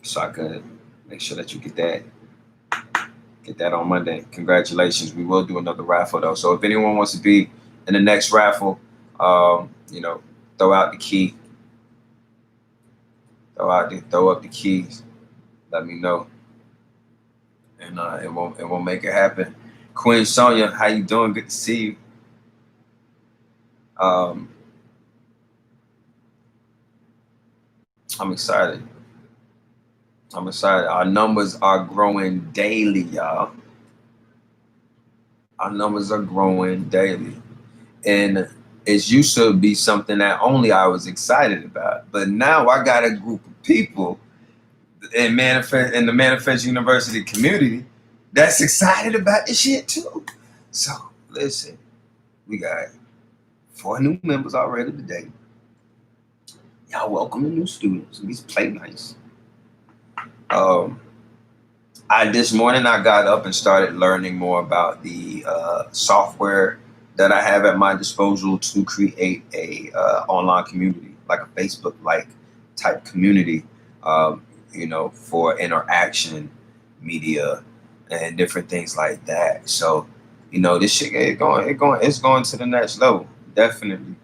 Speaker 1: So I could make sure that you get that on Monday. Congratulations. We will do another raffle though. So if anyone wants to be in the next raffle, throw out the key. Throw up the keys. Let me know. And it won't make it happen. Queen Sonia, how you doing? Good to see you. I'm excited. Our numbers are growing daily, y'all. Our numbers are growing daily. And it used to be something that only I was excited about. But now I got a group of people in the Manifest University community that's excited about this shit too. So listen, we got 4 new members already today. Y'all welcome the new students. At least play nice. This morning I got up and started learning more about the software that I have at my disposal to create a online community, like a Facebook-like type community, for interaction, media, and different things like that. So, this shit it's going to the next level, definitely,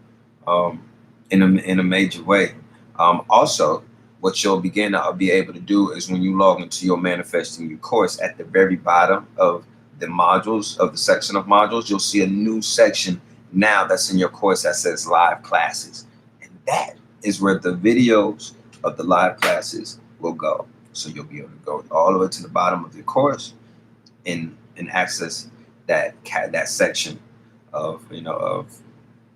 Speaker 1: in a major way. Also, what you'll begin to be able to do is when you log into your Manifesting You course, at the very bottom of the modules, of the section of modules, you'll see a new section now that's in your course that says live classes. And that is where the videos of the live classes will go. So you'll be able to go all the way to the bottom of your course and access that section of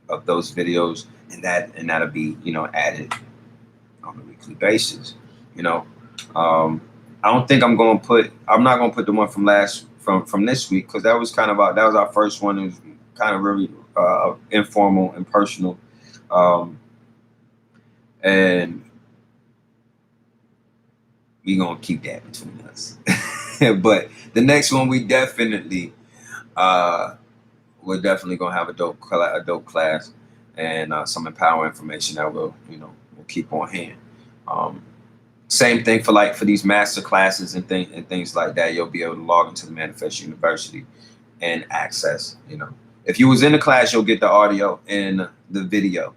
Speaker 1: of those videos, and that'll be added on a weekly basis. I don't think I'm not going to put the one from this week, because that was our first one. It was kind of really informal and personal, and we gonna keep that between us. But the next one, we're definitely gonna have a dope class and some empower information that we'll keep on hand. Same thing for these master classes and things like that. You'll be able to log into the Manifest University and access. If you was in the class, you'll get the audio and the video.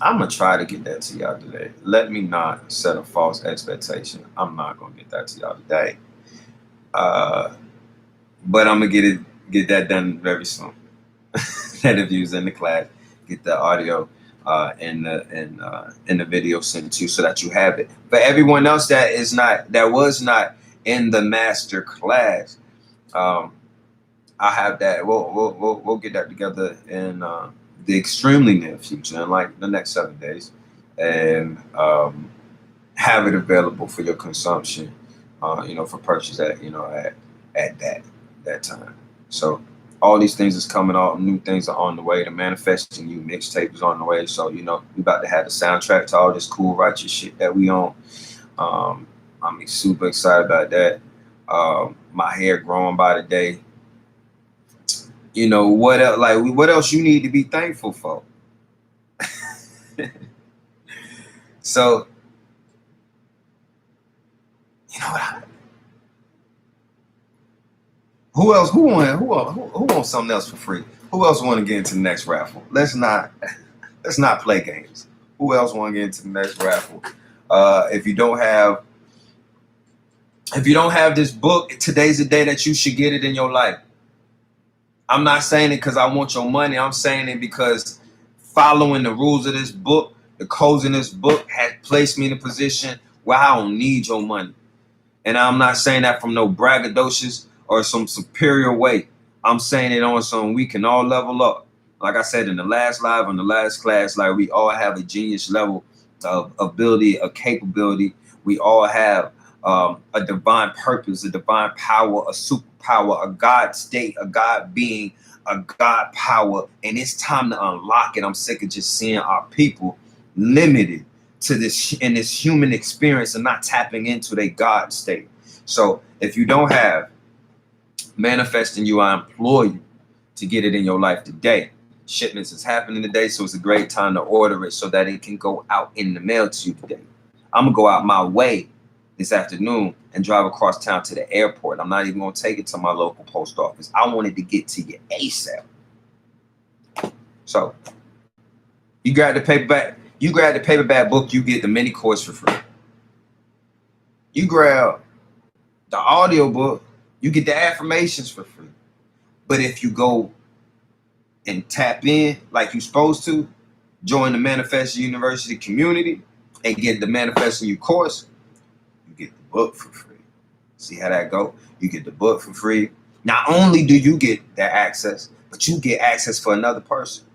Speaker 1: I'm gonna try to get that to y'all today. Let me not set a false expectation. I'm not gonna get that to y'all today, but I'm gonna get that done very soon. That if you was in the class, get the audio and the video sent to you so that you have it. For everyone else that was not in the master class, I have that. We'll get that together in the extremely near future, in like the next 7 days, and have it available for your consumption, for purchase at that time. So all these things is coming out. New things are on the way. The Manifesting You mixtape is on the way. So we about to have the soundtrack to all this cool righteous shit that we on. I'm super excited about that. My hair growing by the day. What else? What else you need to be thankful for? So, who else? Who wants something else for free? Who else want to get into the next raffle? Let's not play games. Who else want to get into the next raffle? If you don't have this book, today's the day that you should get it in your life. I'm not saying it because I want your money. I'm saying it because following the rules of this book, the codes in this book, had placed me in a position where I don't need your money. And I'm not saying that from no braggadocious or some superior way. I'm saying it on some we can all level up. Like I said in the last live, on the last class, like we all have a genius level of ability, a capability. We all have a divine purpose, a divine power, a superpower, a God state, a God being, a God power. And it's time to unlock it. I'm sick of just seeing our people limited to this in this human experience and not tapping into their God state. So if you don't have manifesting you, I implore you to get it in your life today. Shipments is happening today, so it's a great time to order it so that it can go out in the mail to you today. I'm gonna go out my way this afternoon and drive across town to the airport. I'm not even gonna take it to my local post office. I wanted to get to you ASAP. So you grab the paperback. You grab the paperback book, you get the mini course for free. You grab the audio book, you get the affirmations for free. But if you go and tap in like you're supposed to, join the Manifest University community and get the Manifesting You course, you get the book for free. See how that go? You get the book for free. Not only do you get that access, but you get access for another person.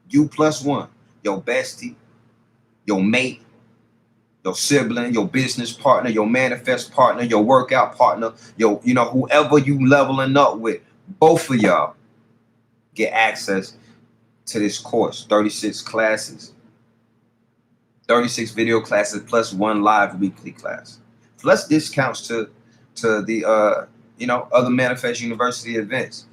Speaker 1: You plus one, your bestie, your mate, your sibling, your business partner, your manifest partner, your workout partner, your, whoever you leveling up with, both of y'all get access to this course. 36 classes, 36 video classes, plus one live weekly class, plus discounts to the other Manifest University events.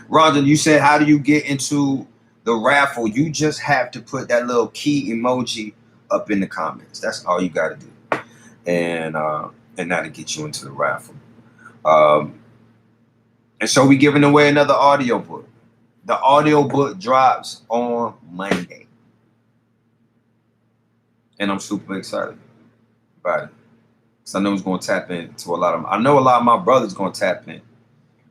Speaker 1: Rhonda, you said, how do you get into the raffle? You just have to put that little key emoji up in the comments. That's all you got to do, and that'll get you into the raffle. And so we giving away another audio book. The audio book drops on Monday, and I'm super excited about it. So I know it's going to tap into a lot of. I know a lot of my brothers going to tap in,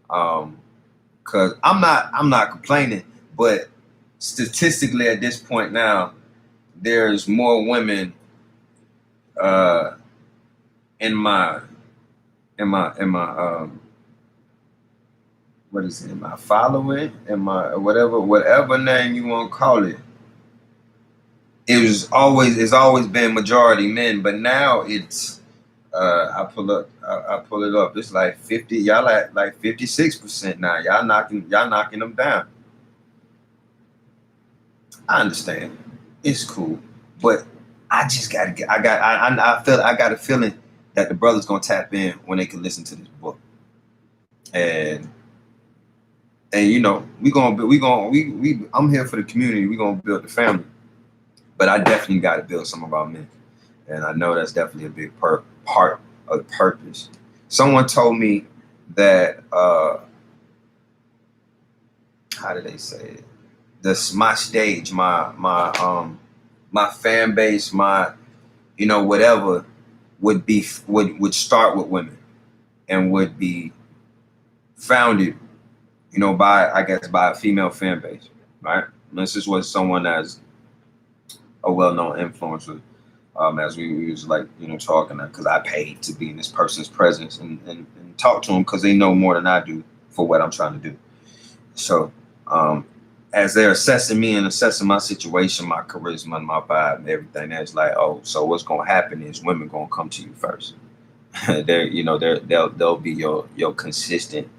Speaker 1: because I'm not complaining, but statistically at this point now, there's more women in my what is it, my following, in my whatever name you want to call it. It's always been majority men, but now it's I pull it up. It's like 50. Y'all at like 56% now. Y'all knocking them down. I understand. It's cool, but I just gotta get. I got a feeling that the brothers gonna tap in when they can listen to this book, and I'm here for the community. We gonna build the family, but I definitely got to build some of our men, and I know that's definitely a big part of the purpose. Someone told me that how did they say it? My stage, my fan base, my whatever would start with women and would be founded by a female fan base, right? And this is what someone as a well-known influencer, as we was like talking, because I paid to be in this person's presence and talk to them because they know more than I do for what I'm trying to do. So as they're assessing me and assessing my situation, my charisma, and my vibe, and everything, that's like, oh, so what's gonna happen is women gonna come to you first. They'll be your consistent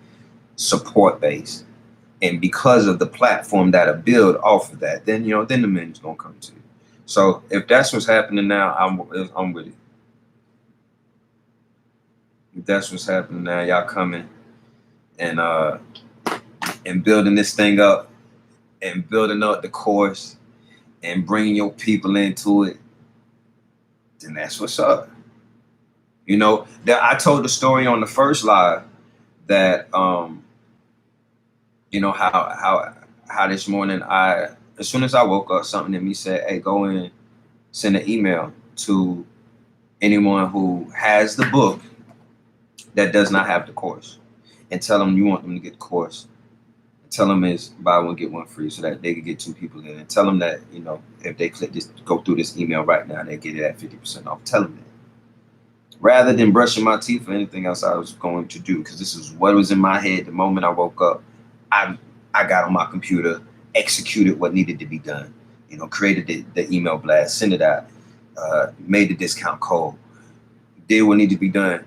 Speaker 1: support base, and because of the platform that'll build off of that, then the men's gonna come to you. So if that's what's happening now, I'm with it. If that's what's happening now, y'all coming and building this thing up and building up the course and bringing your people into it, then that's what's up. That I told the story on the first live that how this morning as soon as I woke up, something in me said, hey, go and send an email to anyone who has the book that does not have the course, and tell them you want them to get the course. Tell them it's buy one get one free, so that they can get two people in, and tell them that if they go through this email right now, they get it at 50% off. Tell them that. Rather than brushing my teeth or anything else I was going to do, because this is what was in my head the moment I woke up. I I got on my computer, executed what needed to be done. You know, created the email blast, sent it out, made the discount code, did what needed to be done.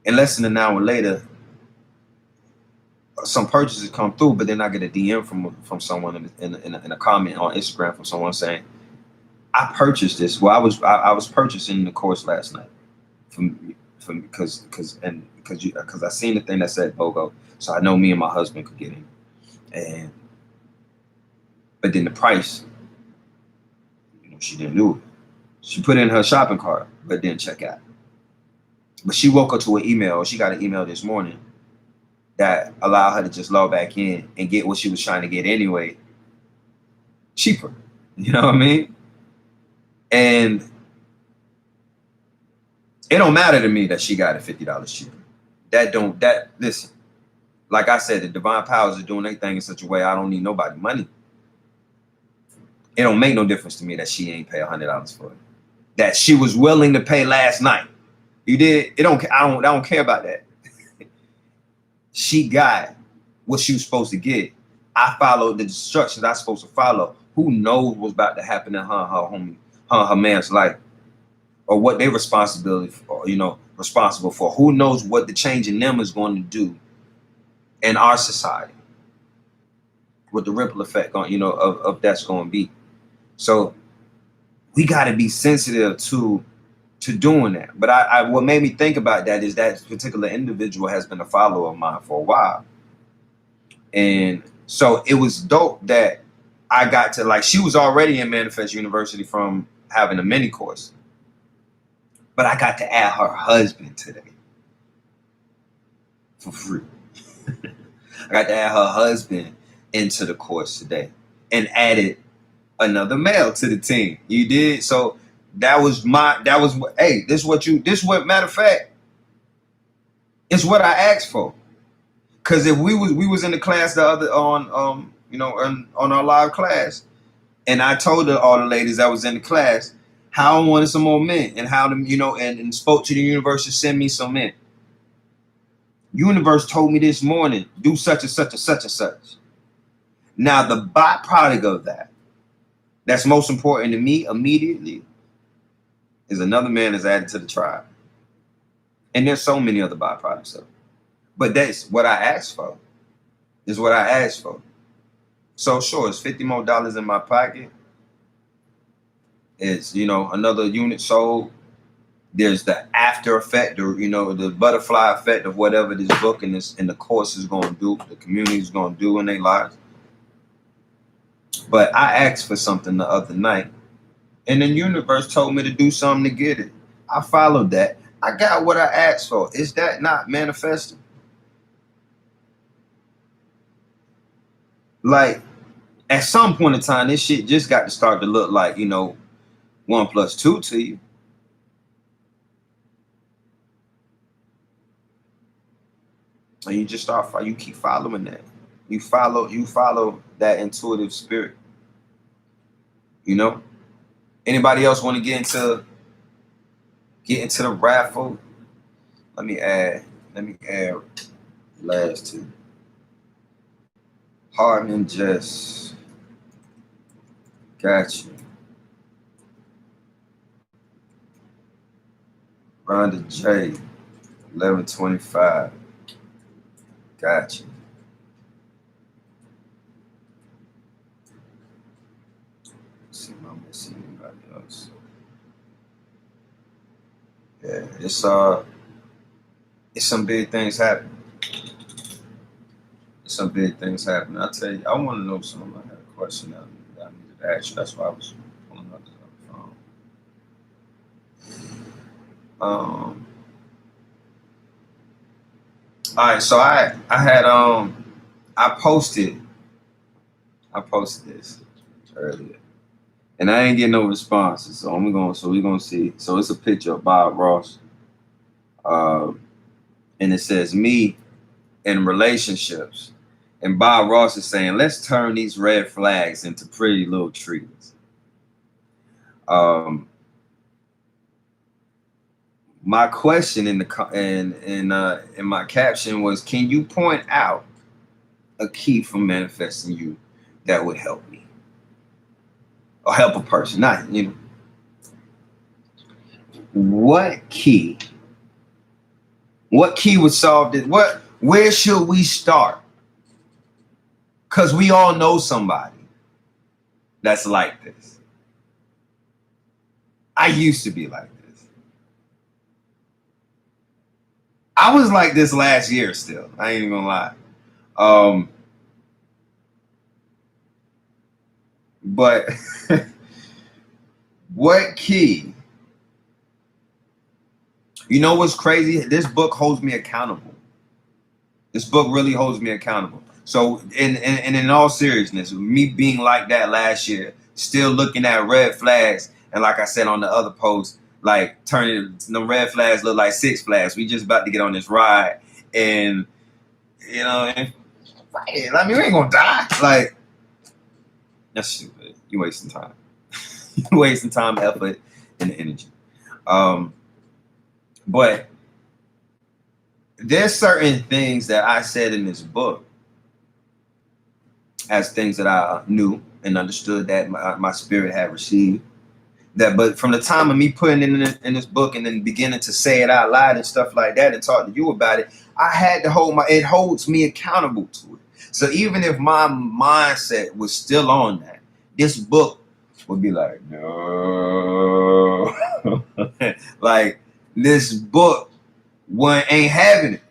Speaker 1: And less than an hour later, some purchases come through, but then I get a DM from someone in a comment on Instagram from someone saying, "I purchased this." Well, I was purchasing the course last night from because I seen the thing that said BOGO, so I know me and my husband could get in, and but then the price, you know, she didn't do it. She put it in her shopping cart, but didn't check out. But she woke up to an email. She got an email this morning that allowed her to just log back in and get what she was trying to get anyway, cheaper. You know what I mean? And it don't matter to me that she got it $50 cheaper. Listen, like I said, the divine powers are doing their thing in such a way I don't need nobody money. It don't make no difference to me that she ain't pay $100 for it. That she was willing to pay last night. You did. I don't care about that. She got what she was supposed to get. I followed the instructions I was supposed to follow. Who knows what's about to happen in her man's life, or what they're responsible for. Who knows what the change in them is going to do in our society, what the ripple effect of that's going to be. So we got to be sensitive to doing that. But what made me think about that is that particular individual has been a follower of mine for a while. And so it was dope that I got to, like, she was already in Manifest University from having a mini course. But I got to add her husband today for free. I got to add her husband into the course today and added another male to the team. You did? So this matter of fact, it's what I asked for. Cause if we was in the class the other on our live class, and I told all the ladies that was in the class how I wanted some more men and how to, and spoke to the universe to send me some men. Universe told me this morning, do such and such and such and such. Now the byproduct of that's most important to me immediately, is another man is added to the tribe. And there's so many other byproducts of it. But that's what I asked for. Is what I asked for. So sure, it's $50 more in my pocket. It's, another unit sold. There's the after effect, or the butterfly effect of whatever this book and the course is going to do, the community is going to do in their lives. But I asked for something the other night, and the universe told me to do something to get it. I followed that. I got what I asked for. Is that not manifesting? Like, at some point in time, this shit just got to start to look like, 1 + 2 to you. And you just you keep following that. You follow that intuitive spirit. Anybody else want to get into the raffle? Let me add last two. Hardman Jess. Got you. Rhonda J. 1125. Got you. Let's see if I'm missing anybody else. Yeah, it's some big things happening. Some big things happening. I tell you, I want to know something. I had a question that I needed to ask you. That's why I was pulling up the phone. All right, so I had I posted this earlier, and I ain't getting no responses. So we're gonna see. So it's a picture of Bob Ross, and it says me in relationships, and Bob Ross is saying, let's turn these red flags into pretty little trees. My question in my caption was, can you point out a key for manifesting you that would help me or help a person? Not what key? What key would solve this? Where should we start? Because we all know somebody that's like this. I used to be like this. I was like this last year still. I ain't even gonna lie. But what key? You know what's crazy? This book holds me accountable. This book really holds me accountable. So, in all seriousness, me being like that last year, still looking at red flags, and like I said on the other post, like turning the red flags look like Six Flags. We just about to get on this ride, and and I mean, we ain't gonna die. Like, that's stupid. You wasting time. You wasting time, effort, and energy. But there's certain things that I said in this book as things that I knew and understood that my spirit had received. But from the time of me putting it in this book and then beginning to say it out loud and stuff like that and talk to you about it, I had to it holds me accountable to it. So even if my mindset was still on that, this book would be like, no. Like, this book ain't having it.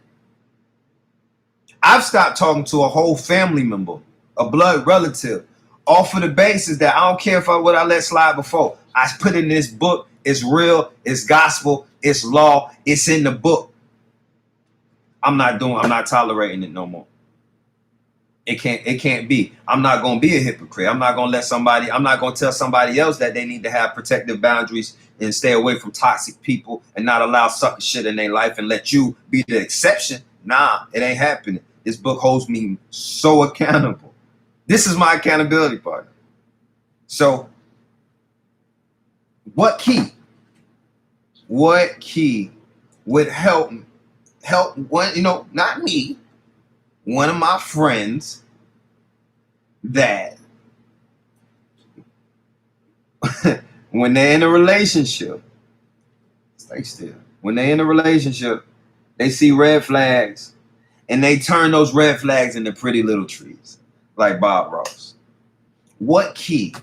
Speaker 1: I've stopped talking to a whole family member, a blood relative, off of the basis that I don't care if what I let slide before. I put in this book. It's real. It's gospel. It's law. It's in the book. I'm not tolerating it no more. It can't be. I'm not gonna be a hypocrite. I'm not gonna tell somebody else that they need to have protective boundaries and stay away from toxic people and not allow sucker shit in their life and let you be the exception. Nah, it ain't happening. This book holds me so accountable. This is my accountability partner. So, what key would help one, not me, one of my friends that when they're in a relationship, stay still. When they're in a relationship, they see red flags and they turn those red flags into pretty little trees, like Bob Ross. What key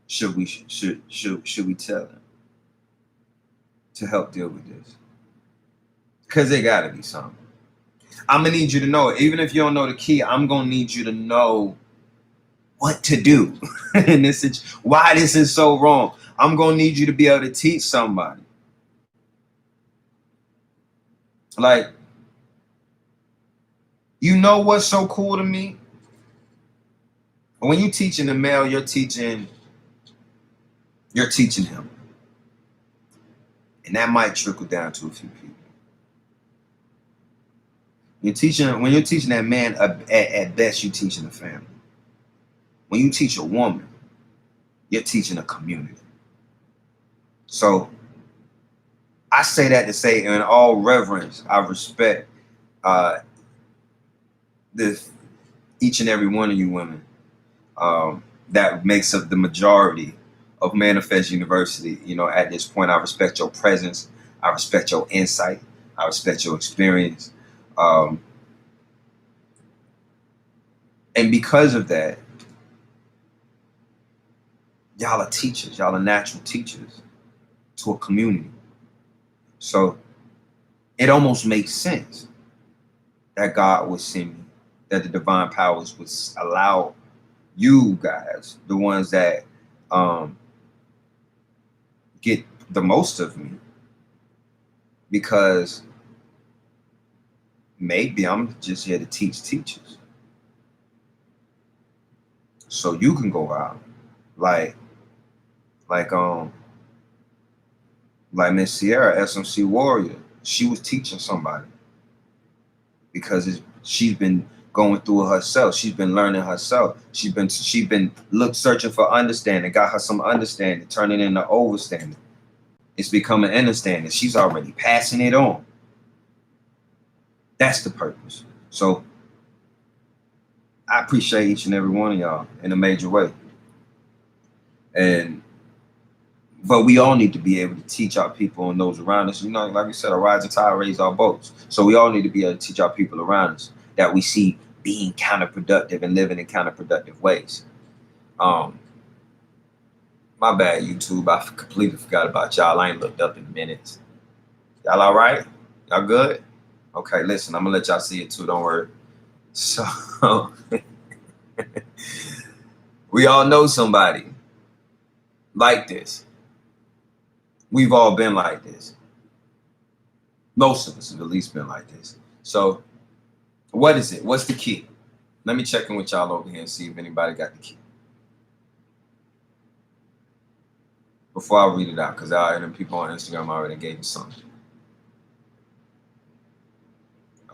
Speaker 1: should we tell them to help deal with this? Because there gotta be something. I'm gonna need you to know it. Even if you don't know the key, I'm gonna need you to know what to do in this situation. Why this is so wrong. I'm gonna need you to be able to teach somebody. Like, you know what's so cool to me? When you're teaching a male, you're teaching him. And that might trickle down to a few people. When you're teaching that man, at best, you're teaching a family. When you teach a woman, you're teaching a community. So I say that to say, in all reverence, I respect each and every one of you women that makes up the majority of Manifest University. At this point, I respect your presence. I respect your insight. I respect your experience. And because of that, y'all are teachers. Y'all are natural teachers to a community. So it almost makes sense that God would send me, that the divine powers would allow you guys, the ones that get the most of me, because maybe I'm just here to teach teachers. So you can go out like Miss Sierra, SMC Warrior. She was teaching somebody because she's been going through herself. She's been learning herself. She's been searching for understanding, got her some understanding, turning into overstanding. It's becoming understanding. She's already passing it on. That's the purpose. So I appreciate each and every one of y'all in a major way. But we all need to be able to teach our people and those around us. You know, like we said, a rising tide raises all boats. So we all need to be able to teach our people around us that we see being counterproductive and living in counterproductive ways. My bad, YouTube. I completely forgot about y'all. I ain't looked up in minutes. Y'all all right? Y'all good? Okay, listen, I'm gonna let y'all see it too. Don't worry. So we all know somebody like this. We've all been like this. Most of us have at least been like this. So what is it? What's the key? Let me check in with y'all over here and see if anybody got the key. Before I read it out, because the people on Instagram already gave me something.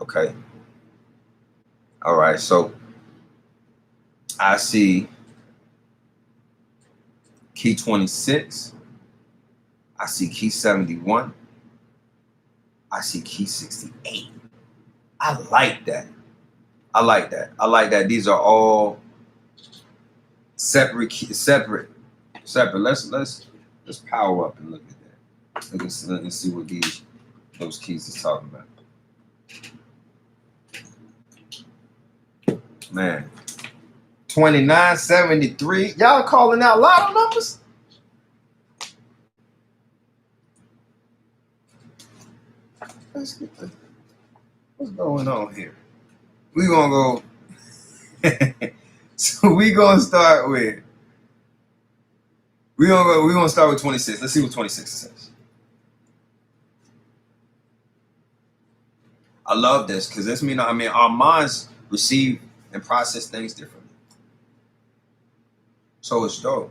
Speaker 1: Okay. All right. So I see key 26. I see key 71. I see key 68. I like that. I like that. I like that. These are all separate. Let's power up and look at that. Let's see what those keys is talking about. Man, 2973. Y'all calling out lotto numbers? Let's get what's going on here. We gonna go. So we gonna start with. We're gonna start with 26. Let's see what 26 says. I love this because this means our minds receive and process things differently. So it's dope.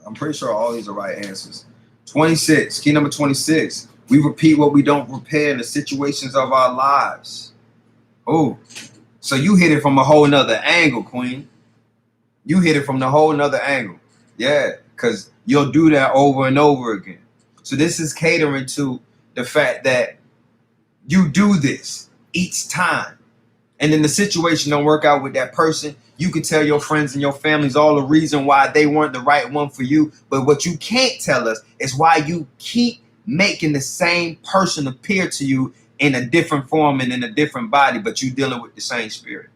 Speaker 1: I'm pretty sure all these are right answers. 26, key number 26. We repeat what we don't repair in the situations of our lives. Oh, so you hit it from a whole nother angle, Queen. You hit it from the whole nother angle. Yeah, because you'll do that over and over again. So this is catering to the fact that you do this each time. And then the situation don't work out with that person. You can tell your friends and your families all the reason why they weren't the right one for you. But what you can't tell us is why you keep making the same person appear to you in a different form and in a different body, but you dealing with the same spirit.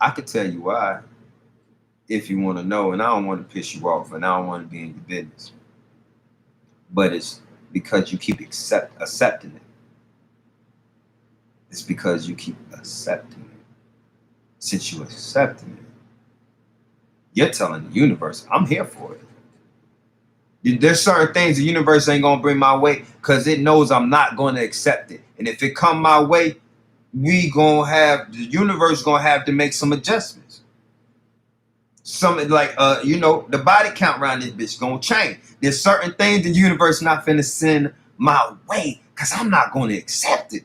Speaker 1: I could tell you why if you want to know, and I don't want to piss you off, and I don't want to be in your business. But it's because you keep accepting it. It's because you keep accepting it. Since you're accepting it, you're telling the universe, I'm here for it. There's certain things the universe ain't going to bring my way because it knows I'm not going to accept it. And if it come my way, the universe going to have to make some adjustments. Something like, the body count around this bitch going to change. There's certain things the universe not finna send my way because I'm not going to accept it.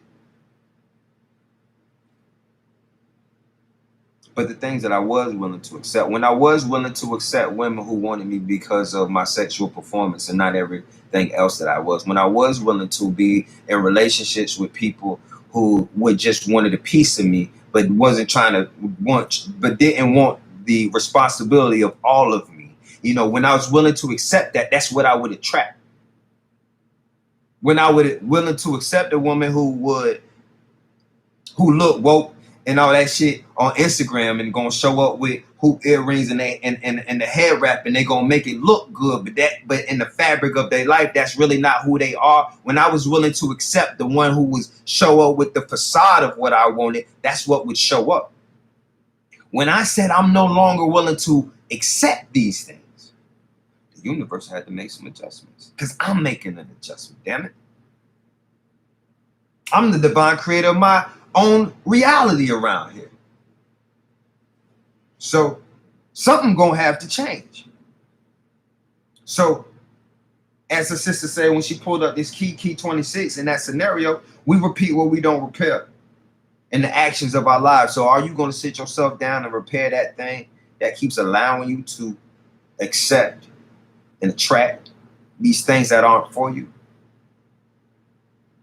Speaker 1: But the things that I was willing to accept, when I was willing to accept women who wanted me because of my sexual performance and not everything else that I was, when I was willing to be in relationships with people who would just wanted a piece of me, but didn't want the responsibility of all of me. When I was willing to accept that, that's what I would attract. When I would willing to accept a woman who looked woke and all that shit on Instagram and gonna show up with hoop earrings and the hair wrap and they gonna make it look good, but in the fabric of their life, that's really not who they are. When I was willing to accept the one who was show up with the facade of what I wanted, that's what would show up. When I said I'm no longer willing to accept these things, the universe had to make some adjustments because I'm making an adjustment, damn it. I'm the divine creator of my own reality around here. So something gonna have to change. So as the sister said when she pulled up this key 26 in that scenario, we repeat what we don't repair. in the actions of our lives. So are you going to sit yourself down and repair that thing that keeps allowing you to accept and attract these things that aren't for you?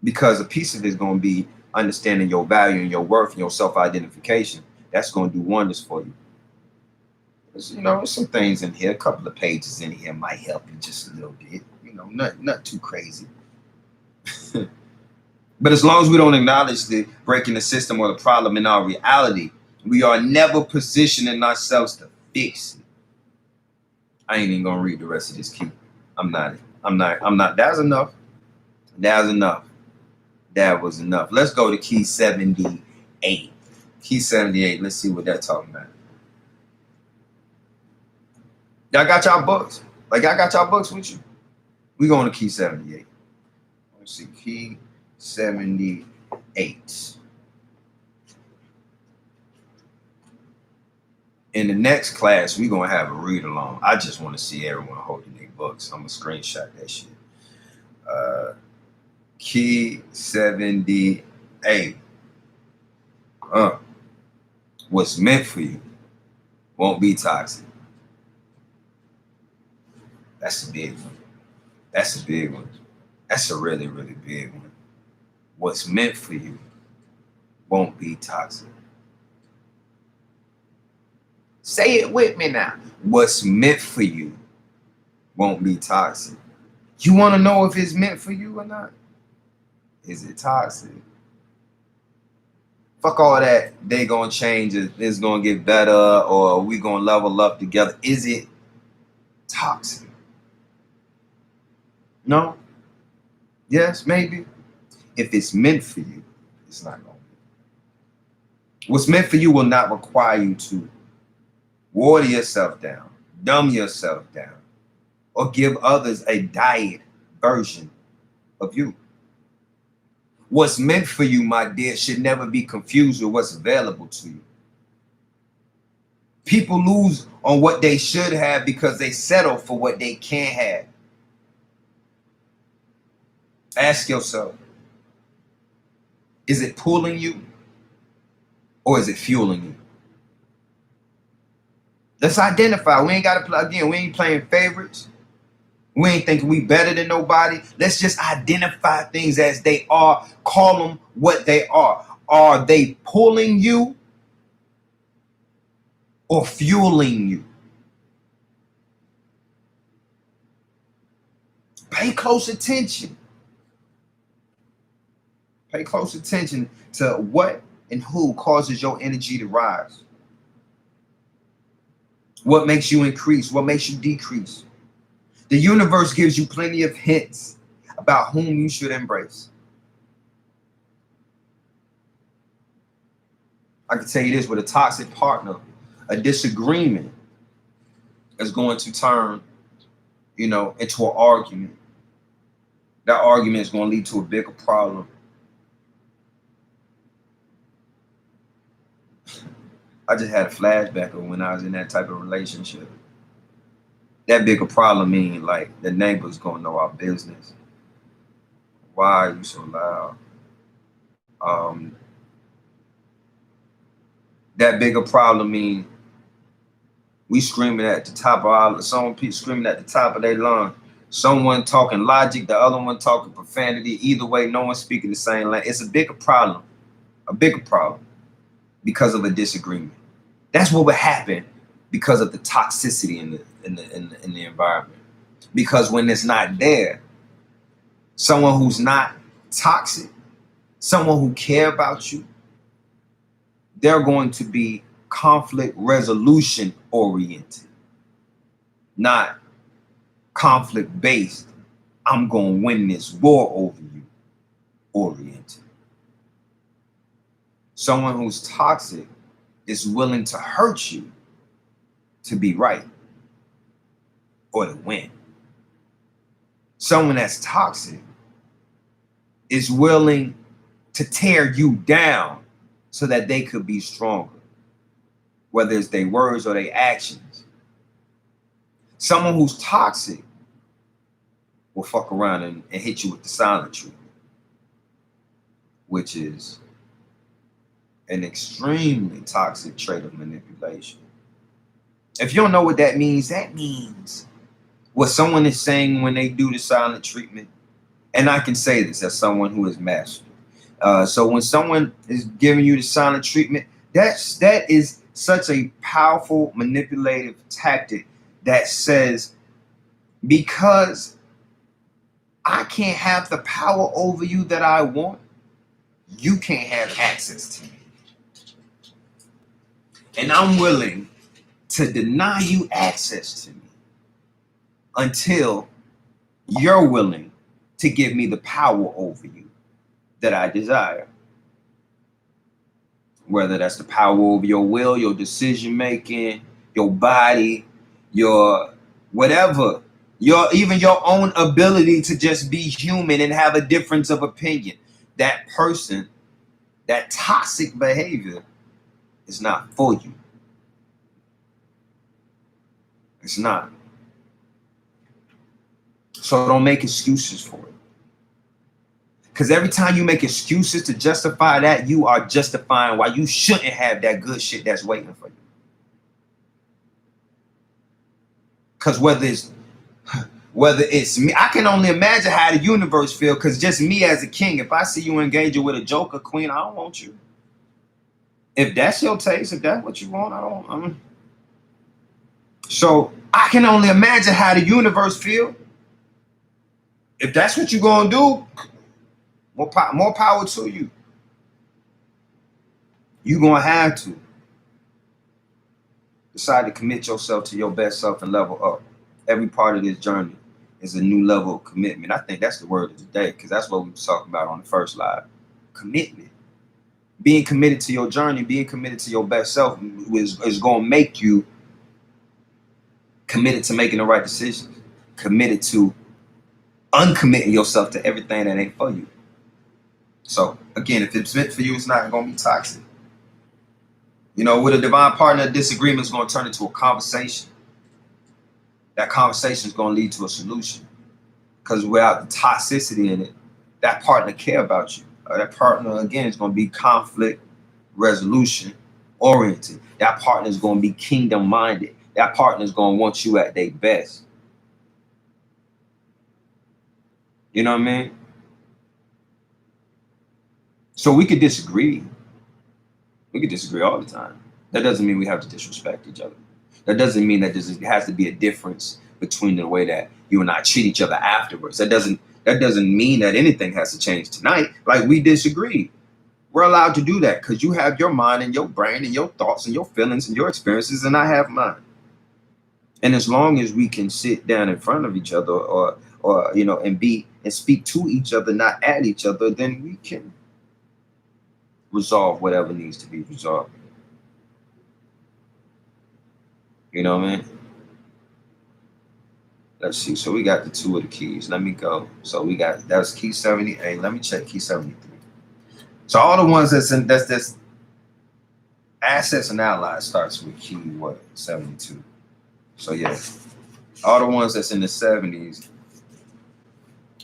Speaker 1: Because a piece of it is going to be understanding your value and your worth and your self-identification. That's going to do wonders for you. There's some things in here, a couple of pages in here might help you just a little bit. Not too crazy. But as long as we don't acknowledge the breaking the system or the problem in our reality, we are never positioning ourselves to fix it. I ain't even gonna read the rest of this key. I'm not. That's enough. That's enough. That was enough. Let's go to key 78. Key 78. Let's see what that's talking about. Y'all got y'all books? Like, y'all got y'all books with you? We going to key 78. Let's see. Key 78. In the next class, we're going to have a read along. I just want to see everyone holding their books. I'm going to screenshot that shit. Key 78. What's meant for you won't be toxic. That's a big one. That's a big one. That's a really, really big one. What's meant for you won't be toxic. Say it with me now. What's meant for you won't be toxic. You want to know if it's meant for you or not? Is it toxic? Fuck all that. They gonna change it. It's gonna get better, or we gonna level up together. Is it toxic? No? Yes, maybe. If it's meant for you, it's not gonna be. What's meant for you will not require you to water yourself down, dumb yourself down, or give others a diet version of you. What's meant for you, my dear, should never be confused with what's available to you. People lose on what they should have because they settle for what they can't have. Ask yourself, is it pulling you or is it fueling you? Let's identify. We ain't got to play again. We ain't playing favorites. We ain't thinking we better than nobody. Let's just identify things as they are. Call them what they are. Are they pulling you or fueling you? Pay close attention. Pay close attention to what and who causes your energy to rise. What makes you increase? What makes you decrease? The universe gives you plenty of hints about whom you should embrace. I can tell you this, with a toxic partner, a disagreement is going to turn, into an argument. That argument is going to lead to a bigger problem. I just had a flashback of when I was in that type of relationship. That bigger problem mean like the neighbors gonna know our business. Why are you so loud? That bigger problem mean we screaming at the top of our, some people screaming at the top of their lungs. Someone talking logic, the other one talking profanity. Either way, no one's speaking the same language. It's a bigger problem because of a disagreement. That's what would happen because of the toxicity in the environment. Because when it's not there, someone who's not toxic, someone who care about you, they're going to be conflict resolution oriented, not conflict based. I'm going to win this war over you oriented. Someone who's toxic is willing to hurt you to be right or to win. Someone that's toxic is willing to tear you down so that they could be stronger, whether it's their words or their actions. Someone who's toxic will fuck around and hit you with the silent treatment, which is an extremely toxic trait of manipulation. If you don't know what that means what someone is saying when they do the silent treatment. And I can say this as someone who is mastered. So when someone is giving you the silent treatment, that is such a powerful manipulative tactic that says, because I can't have the power over you that I want, you can't have access to me. And I'm willing to deny you access to me until you're willing to give me the power over you that I desire. Whether that's the power over your will, your decision making, your body, your whatever, even your own ability to just be human and have a difference of opinion. That person, that toxic behavior is not for you. It's not. So don't make excuses for it. Because every time you make excuses to justify that, you are justifying why you shouldn't have that good shit that's waiting for you. Because whether it's me, I can only imagine how the universe feels. Because just me as a king, if I see you engaging with a joker queen, I don't want you. If that's your taste, if that's what you want, I don't. So I can only imagine how the universe feel. If that's what you're gonna do, more power to you. You're gonna have to decide to commit yourself to your best self and level up. Every part of this journey is a new level of commitment. I think that's the word of the day, because that's what we were talking about on the first live. Commitment. Being committed to your journey, being committed to your best self is going to make you committed to making the right decisions, committed to uncommitting yourself to everything that ain't for you. So again, if it's meant for you, it's not going to be toxic. With a divine partner, disagreement is going to turn into a conversation. That conversation is going to lead to a solution. Because without the toxicity in it, that partner care about you. That partner, again, is going to be conflict resolution oriented. That partner is going to be kingdom minded. That partner is going to want you at their best. You know what I mean? So we could disagree. We could disagree all the time. That doesn't mean we have to disrespect each other. That doesn't mean that there has to be a difference between the way that you and I treat each other afterwards. That doesn't mean that anything has to change tonight. Like, we disagree. We're allowed to do that because you have your mind and your brain and your thoughts and your feelings and your experiences, and I have mine. And as long as we can sit down in front of each other or and speak to each other, not at each other, then we can resolve whatever needs to be resolved. You know what I mean? Let's see. So we got the two of the keys. Let me go. So that was key 78. Let me check key 73. So all the ones that's assets and allies starts with key 72. So yeah, all the ones that's in the 70s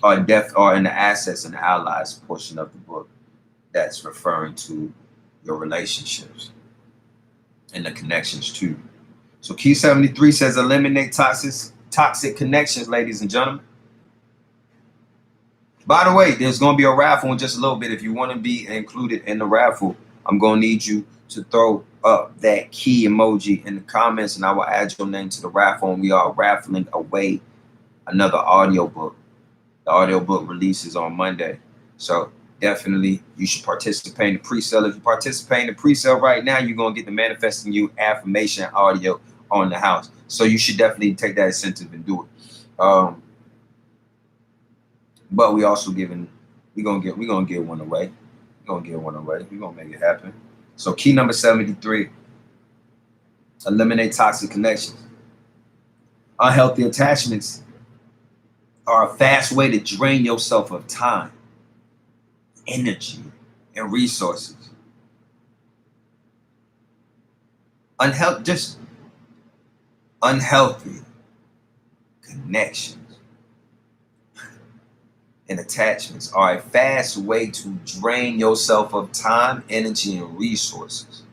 Speaker 1: are in the assets and the allies portion of the book. That's referring to your relationships and the connections too. So key 73 says eliminate toxic connections, ladies and gentlemen. By the way, there's going to be a raffle in just a little bit. If you want to be included in the raffle, I'm going to need you to throw up that key emoji in the comments, and I will add your name to the raffle, and we are raffling away another audiobook. The audiobook releases on Monday. So definitely you should participate in the pre-sale. If you participate in the pre-sale right now, you're going to get the Manifesting You affirmation audio on the house. So you should definitely take that incentive and do it. But we also we're gonna give one away. We're gonna make it happen. So key number 73, eliminate toxic connections. Unhealthy attachments are a fast way to drain yourself of time, energy, and resources. Unhealthy connections and attachments are a fast way to drain yourself of time, energy, and resources.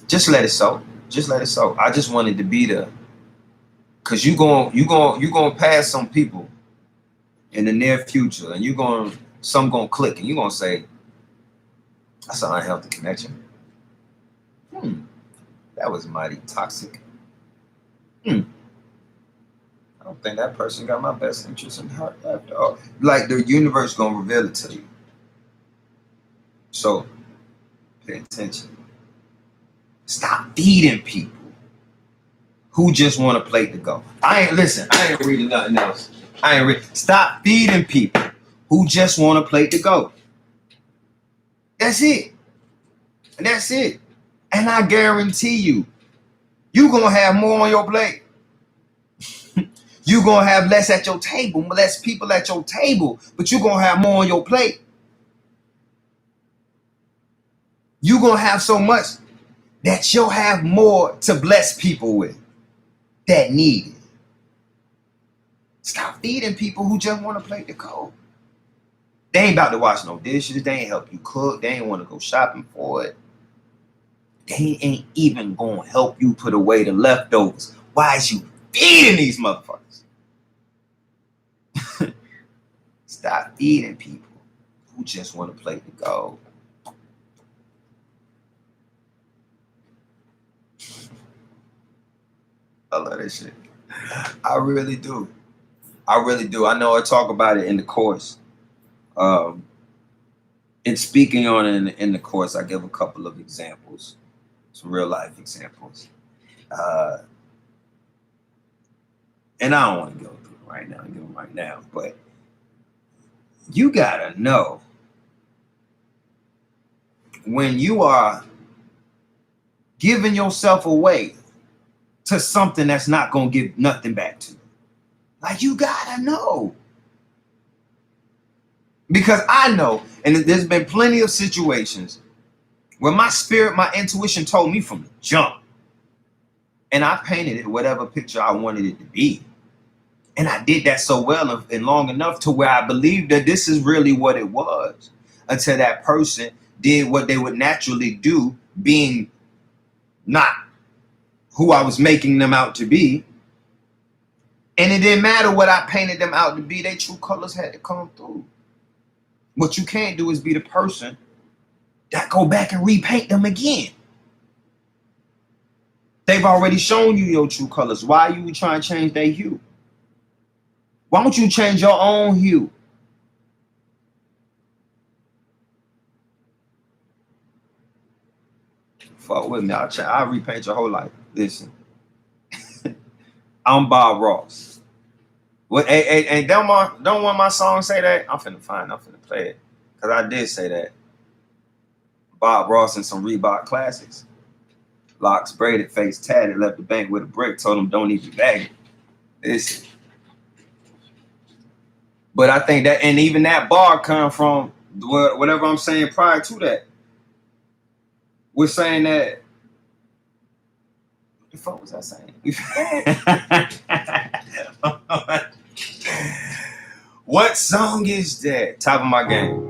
Speaker 1: Just let it soak. Just let it soak. I just wanted to be there. Cause you gonna pass some people in the near future, and some gonna click, and you gonna say, "That's an unhealthy connection. That was mighty toxic. I don't think that person got my best interest in heart after all." Like the universe gonna reveal it to you. So pay attention. Stop feeding people who just want a plate to go. I ain't reading nothing else. Stop feeding people who just want a plate to go. That's it. That's it. And I guarantee you, you're going to have more on your plate. You're going to have less at your table, less people at your table, but you're going to have more on your plate. You're going to have so much that you'll have more to bless people with that need it. Stop feeding people who just want a plate to go. They ain't about to wash no dishes. They ain't help you cook. They ain't want to go shopping for it. They ain't even going to help you put away the leftovers. Why is you feeding these motherfuckers? Stop feeding people who just want a plate to go. I love that shit. I really do. I really do. I know I talk about it in the course. In speaking on it in the course, I give a couple of examples, some real life examples. And I don't want to go through it right now, give them right now, but you gotta know when you are giving yourself away to something that's not gonna give nothing back to you. Like, you gotta know. Because I know, and there's been plenty of situations where my spirit, my intuition told me from the jump. And I painted it whatever picture I wanted it to be. And I did that so well and long enough to where I believed that this is really what it was. Until that person did what they would naturally do, being not who I was making them out to be. And it didn't matter what I painted them out to be, their true colors had to come through. What you can't do is be the person that go back and repaint them again. They've already shown you your true colors. Why are you trying to change their hue? Why don't you change your own hue? Fuck with me. I'll repaint your whole life. Listen. I'm Bob Ross. What? Hey, don't want my song say that? I'm finna play it. Because I did say that. Bob Ross and some Reebok classics. Locks braided, face tatted, left the bank with a brick, told him don't even bag it. Listen. But I think that, and even that bar come from whatever I'm saying prior to that. We're saying that. What the fuck was I saying? What song is that? Top of my game.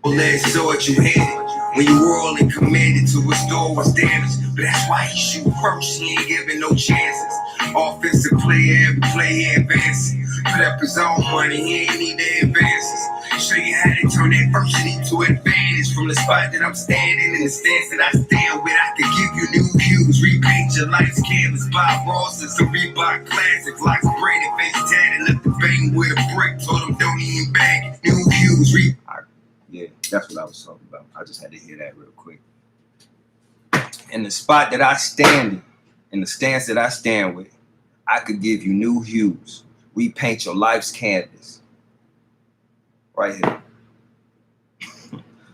Speaker 2: Last sword you handed when you were only commanded to restore what's damaged. But that's why he shoot first, he ain't giving no chances. Offensive player, every player advancing. Put up his own money, he ain't need the advances. Show you how to turn adversity to advantage. From the spot that I'm standing in the stance that I stand with, I can give you new views. Repaint your life's canvas. Bob Ross is a Reebok classic. Locks braided, face tatted, left the bang with a brick. Told him don't even bag it. New views.
Speaker 1: Yeah, that's what I was talking about. I just had to hear that real quick. In the spot that I stand in the stance that I stand with, I could give you new hues. Repaint your life's canvas. Right here.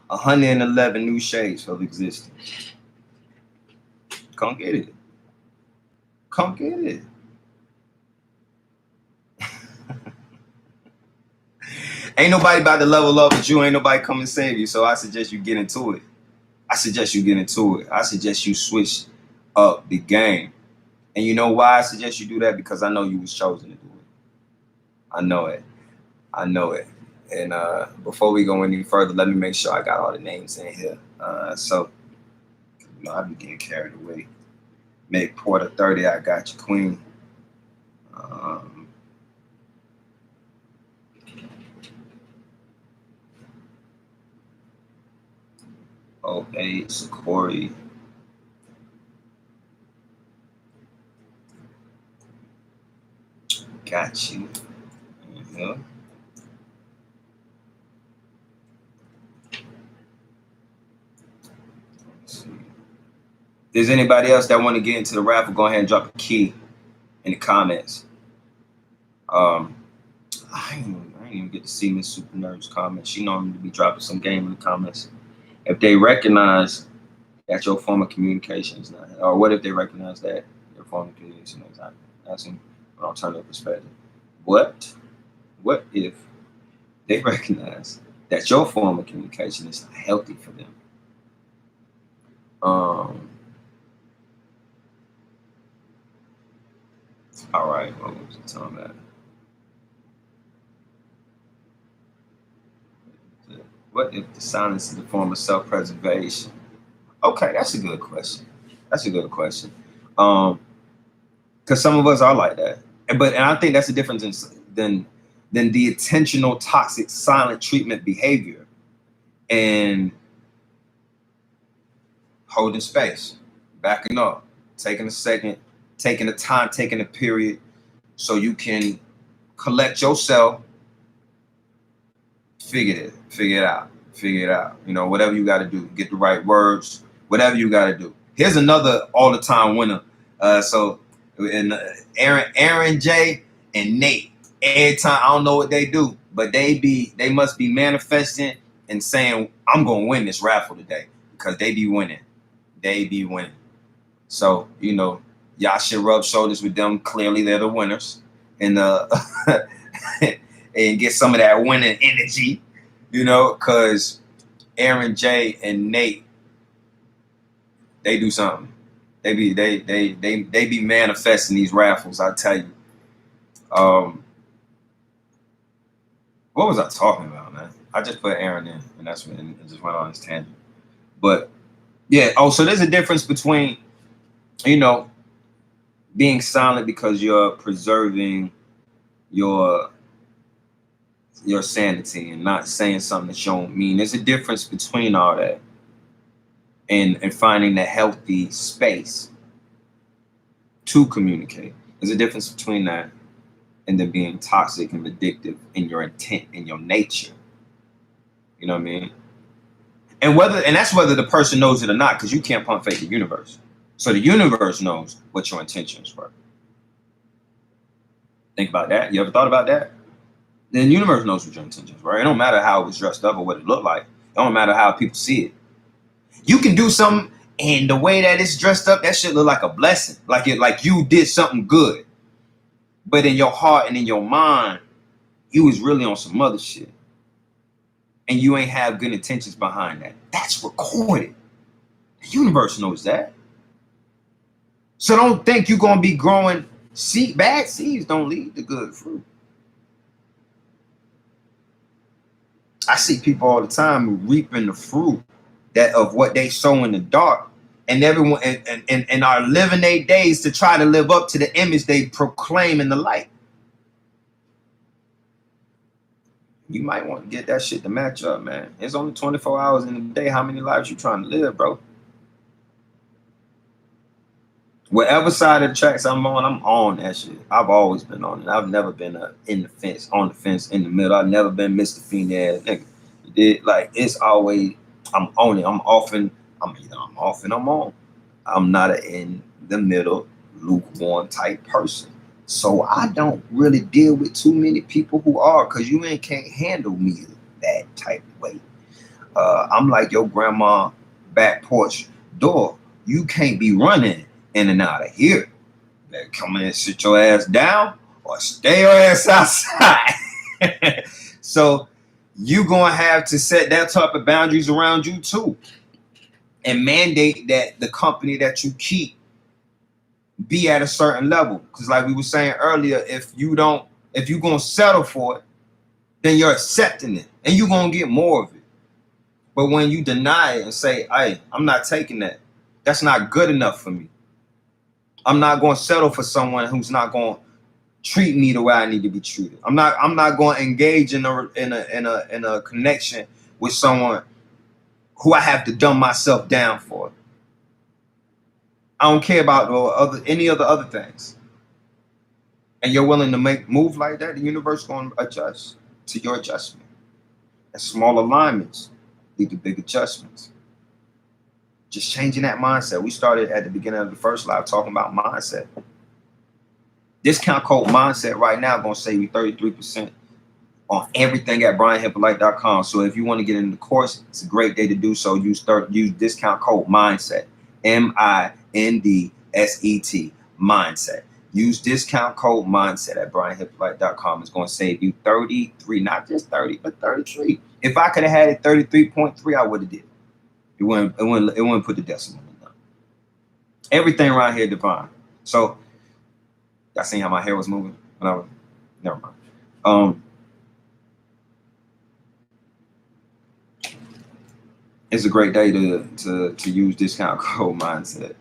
Speaker 1: 111 new shades of existence. Come get it. Come get it. Ain't nobody about to level up with you. Ain't nobody come and save you. So I suggest you get into it. I suggest you switch up the game. And you know why I suggest you do that? Because I know you was chosen to do it. I know it. I know it. And before we go any further, let me make sure I got all the names in here. So, I be getting carried away. Make Porter 30, I got you, Queen. Um, Sakori. Got you. Mm-hmm. If there's anybody else that want to get into the raffle, go ahead and drop a key in the comments. I didn't even get to see Miss Super Nerd's comments. She normally be dropping some game in the comments. If they recognize that your form of communication is not, or what if they recognize that your form of communication is not, that's an alternative perspective. What if they recognize that your form of communication is not healthy for them? All right, what was it talking about? What if the silence is a form of self-preservation? Okay, that's a good question. That's a good question. Because some of us are like that, and I think that's the difference than the intentional toxic silent treatment behavior and holding space, backing up, taking a second, taking a time, taking a period, so you can collect yourself, figure it out. You know, whatever you got to do, get the right words, whatever you got to do. Here's another all-the-time winner. Aaron J and Nate. Every time, I don't know what they do, but they must be manifesting and saying, I'm gonna win this raffle today, because they be winning. So, you know, y'all should rub shoulders with them. Clearly they're the winners. And and get some of that winning energy, you know, because Aaron J and Nate, they do something. They be manifesting these raffles, I tell you. What was I talking about, man? I just put Aaron in, and that's when it just went on his tangent. But yeah, so there's a difference between, you know, being silent because you're preserving your sanity and not saying something that you don't mean. There's a difference between all that and finding the healthy space to communicate. There's a difference between that and then being toxic and addictive in your intent, in your nature. You know what I mean? And that's whether the person knows it or not, because you can't pump fake the universe. So the universe knows what your intentions were. Think about that. You ever thought about that? The universe knows what your intentions were. It don't matter how it was dressed up or what it looked like. It don't matter how people see it. You can do something, and the way that it's dressed up, that shit look like a blessing. Like you did something good. But in your heart and in your mind, you was really on some other shit. And you ain't have good intentions behind that. That's recorded. The universe knows that. So don't think you're going to be growing bad seeds don't lead to good fruit. I see people all the time reaping the fruit of what they sow in the dark, and everyone and are living their days to try to live up to the image they proclaim in the light. You might want to get that shit to match up, man. It's only 24 hours in a day. How many lives you trying to live, bro? Whatever side of the tracks I'm on that shit. I've always been on it. I've never been on the fence, in the middle. I've never been Mr. Fiend-ass nigga. Like, it's always, I'm on it. I'm off and I'm on. I'm not an in the middle, lukewarm type person. So I don't really deal with too many people who are, because you can't handle me that type of way. I'm like your grandma back porch door. You can't be running in and out of here. Better come in and sit your ass down or stay your ass outside. So you gonna have to set that type of boundaries around you too, and mandate that the company that you keep be at a certain level. Because like we were saying earlier, if you're gonna settle for it, then you're accepting it and you're gonna get more of it. But when you deny it and say, hey, I'm not taking that, that's not good enough for me. I'm not gonna settle for someone who's not gonna treat me the way I need to be treated. I'm not going to engage in a connection with someone who I have to dumb myself down for. I don't care about any of the other things. And you're willing to make move like that, the universe is going to adjust to your adjustment. And small alignments lead to big adjustments. Just changing that mindset. We started at the beginning of the first live talking about mindset. Discount code mindset right now going to save you 33% on everything at brianhyppolite.com. So if you want to get into the course, it's a great day to do so. Use discount code mindset, MINDSET, mindset. Use discount code mindset at brianhyppolite.com. It's going to save you 33, not just 30, but 33. If I could have had it 33.3, I would have did it. It wouldn't put the decimal in there. Everything around here divine. So y'all seen how my hair was moving when I was, never mind. It's a great day to use discount code mindset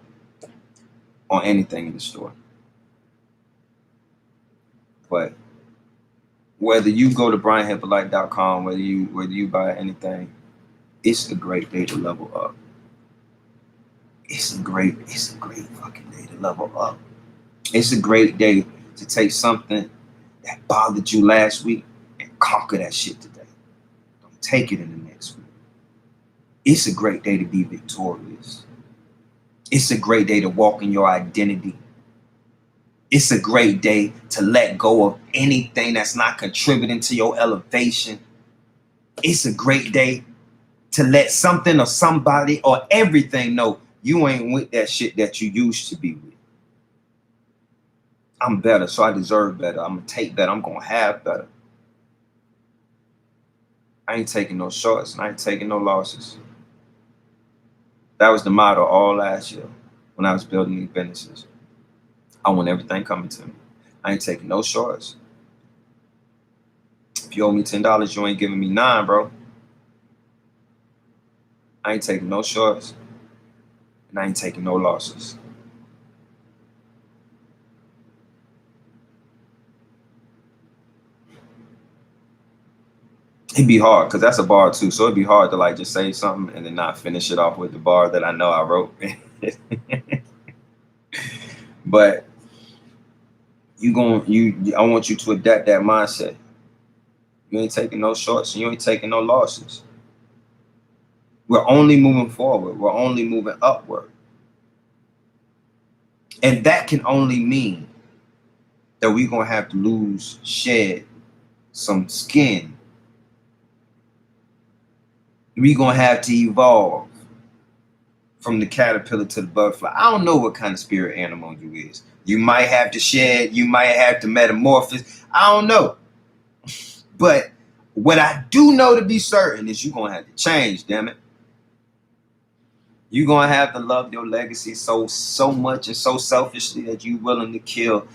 Speaker 1: on anything in the store. But whether you go to brianhyppolite.com, whether you buy anything, it's a great day to level up. It's a great fucking day to level up. It's a great day to take something that bothered you last week and conquer that shit today. Don't take it in the next week. It's a great day to be victorious. It's a great day to walk in your identity. It's a great day to let go of anything that's not contributing to your elevation. It's a great day to let something or somebody or everything know you ain't with that shit that you used to be with. I'm better, so I deserve better. I'm going to take better. I'm going to have better. I ain't taking no shorts and I ain't taking no losses. That was the motto all last year when I was building these businesses. I want everything coming to me. I ain't taking no shorts. If you owe me $10, you ain't giving me $9, bro. I ain't taking no shorts and I ain't taking no losses. It'd be hard because that's a bar too. So it'd be hard to like just say something and then not finish it off with the bar that I know I wrote. But I want you to adapt that mindset. You ain't taking no shorts and you ain't taking no losses. We're only moving forward. We're only moving upward. And that can only mean that we're going to have to shed some skin. We're going to have to evolve from the caterpillar to the butterfly. I don't know what kind of spirit animal you is. You might have to shed. You might have to metamorphose. I don't know. But what I do know to be certain is you're going to have to change, damn it. You're going to have to love your legacy so much and so selfishly that you're willing to kill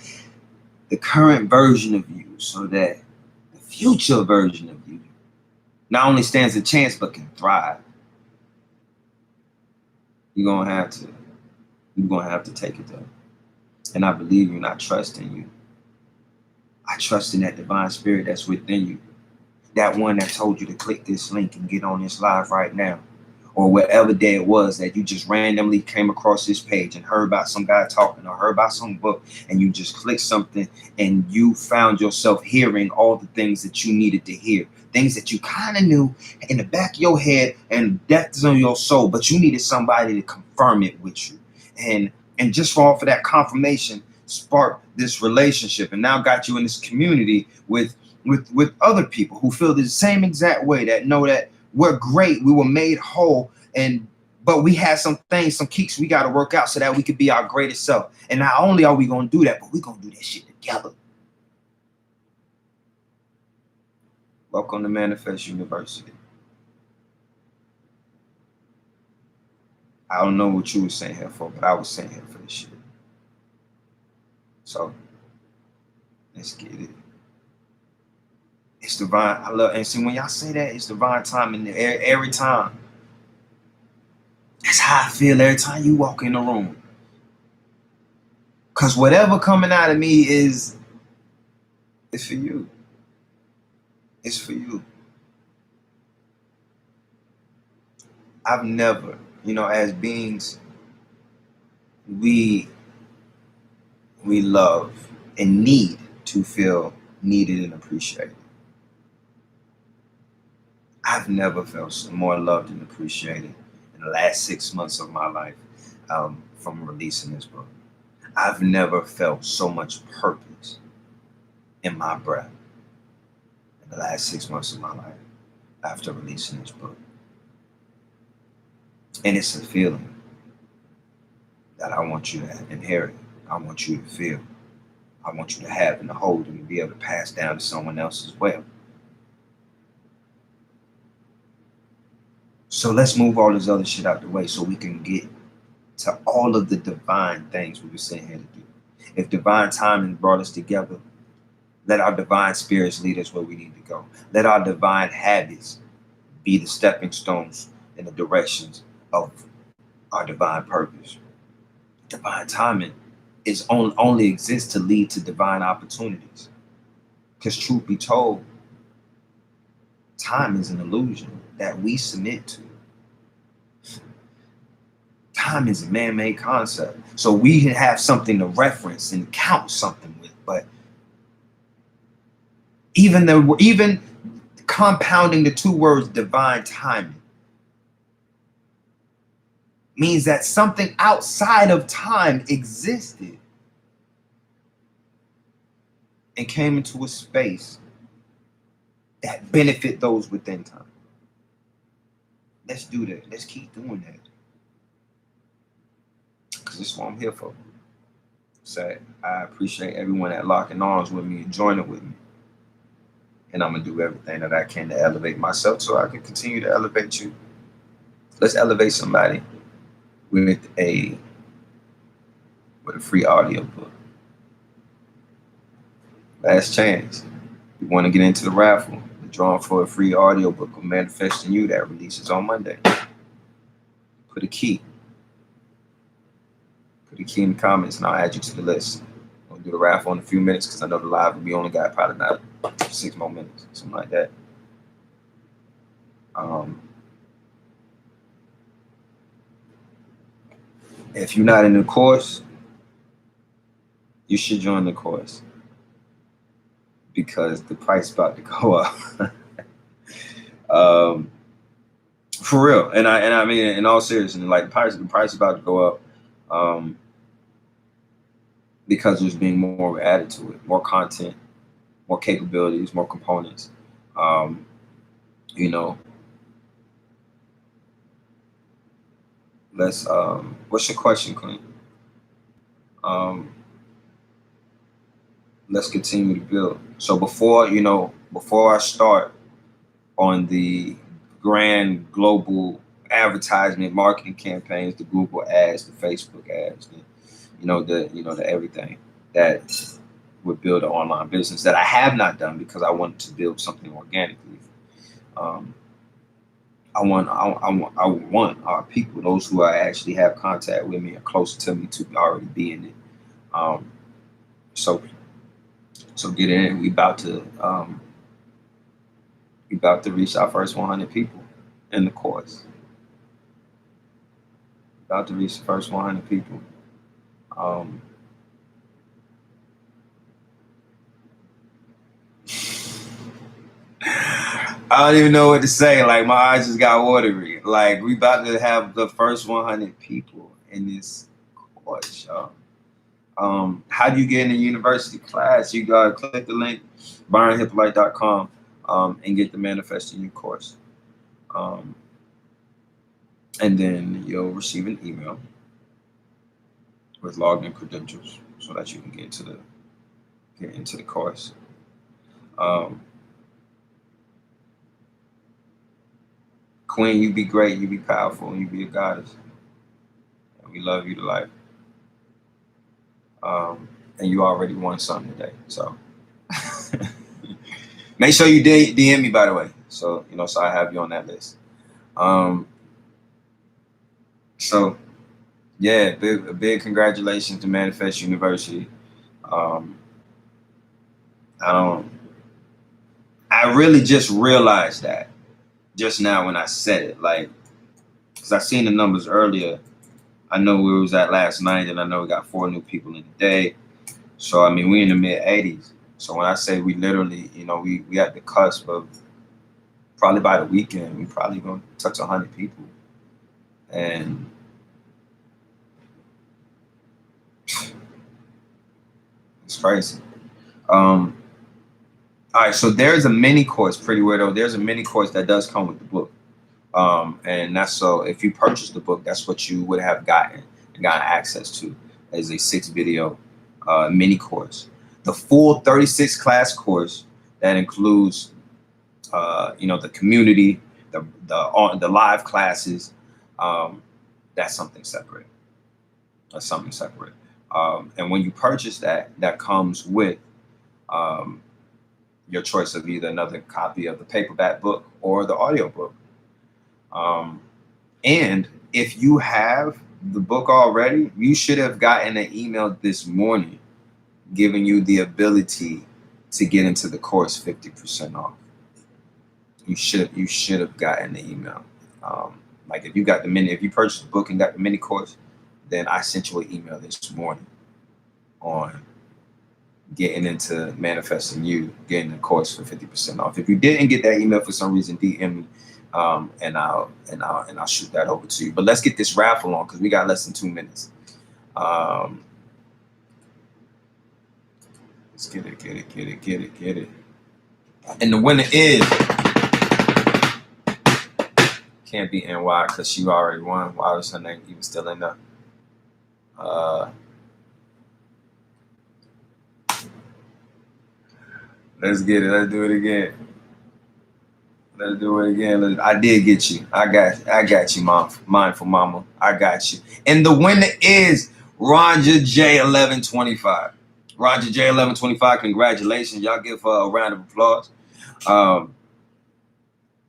Speaker 1: the current version of you so that the future version of you not only stands a chance but can thrive. You're going to have to take it there. And I believe you and I trust in you. I trust in that divine spirit that's within you. That one that told you to click this link and get on this live right now. Or whatever day it was that you just randomly came across this page and heard about some guy talking or heard about some book and you just clicked something and you found yourself hearing all the things that you needed to hear. Things that you kind of knew in the back of your head and depths of your soul, but you needed somebody to confirm it with you. And just for that confirmation sparked this relationship and now got you in this community with other people who feel the same exact way, that know that we're great, we were made whole, but we have some things, some kinks we got to work out so that we could be our greatest self. And not only are we going to do that, but we're going to do that shit together. Welcome to Manifest University. I don't know what you were saying here for, but I was saying here for this shit. So let's get it. It's divine. I love, and see when y'all say that, it's divine timing every time. That's how I feel every time you walk in the room. Cause whatever coming out of me is for you. It's for you. I've never, as beings, we love and need to feel needed and appreciated. I've never felt more loved and appreciated in the last 6 months of my life from releasing this book. I've never felt so much purpose in my breath in the last 6 months of my life after releasing this book. And it's a feeling that I want you to inherit. I want you to feel. I want you to have and to hold and to be able to pass down to someone else as well. So let's move all this other shit out the way so we can get to all of the divine things we were sitting here to do. If divine timing brought us together, let our divine spirits lead us where we need to go. Let our divine habits be the stepping stones in the directions of our divine purpose. Divine timing only exists to lead to divine opportunities. Because truth be told, time is an illusion that we submit to. Time is a man-made concept. So we have something to reference and count something with. But even compounding the two words divine timing means that something outside of time existed and came into a space that benefit those within time. Let's do that. Let's keep doing that. Because this is what I'm here for. So I appreciate everyone that locking arms with me and joining with me. And I'm going to do everything that I can to elevate myself so I can continue to elevate you. Let's elevate somebody with a free audio book. Last chance. You want to get into the raffle. The drawing for a free audio book of Manifesting You that releases on Monday. Put a key. Put a key in the comments and I'll add you to the list. We'll do the raffle in a few minutes because I know the live will be only got probably not 6 more minutes, something like that. If you're not in the course, you should join the course because the price is about to go up. For real, and I mean in all seriousness, like the price is about to go up because there's being more added to it, more content, more capabilities, more components. Let's what's your question, Queen? Let's continue to build. So before I start on the grand global advertisement marketing campaigns, the Google ads, the Facebook ads, the everything that would build an online business that I have not done because I want to build something organically. I want our people, those who actually have contact with me and closer to me, to already be in it. So get in. We about to reach our first 100 people in the course. About to reach the first 100 people. I don't even know what to say. Like my eyes just got watery. Like we about to have the first 100 people in this course, y'all. How do you get in a university class? You gotta click the link, byronhyppolite.com, and get the Manifesting You course. And then you'll receive an email with login credentials so that you can get into the course. Queen, you be great, you be powerful, and you be a goddess. And we love you to life. and you already won something today. So make sure you DM me, by the way. So so I have you on that list. Um, so yeah, big congratulations to Manifest University. Um, I don't. I really just realized that just now when I said it, like, because I seen the numbers earlier. I know where we was at last night, and I know we got 4 new people in the day. So I mean, we in the mid 80s. So when I say we literally, we at the cusp of probably by the weekend, we probably gonna touch 100 people, and it's crazy. All right, so there's a mini course, pretty weirdo. There's a mini course that does come with the book, and that's so if you purchase the book, that's what you would have gotten access to as a 6 video mini course. The full 36 class course that includes, the community, the live classes. Um, that's something separate. That's something separate. And when you purchase that, that comes with um, your choice of either another copy of the paperback book or the audio book. And if you have the book already, you should have gotten an email this morning giving you the ability to get into the course 50% off. You should have gotten the email. Like if you purchased the book and got the mini course, then I sent you an email this morning on getting into manifesting you, getting the course for 50% off. If you didn't get that email for some reason, DM me, and I'll shoot that over to you. But let's get this raffle on because we got less than 2 minutes. Let's get it. And the winner is can't be NY because she already won. Why was her name even still in there? Let's get it. Let's do it again. I did get you. I got you, mom. Mindful mama. I got you. And the winner is Roger J1125. Roger J1125, congratulations. Y'all give her a round of applause.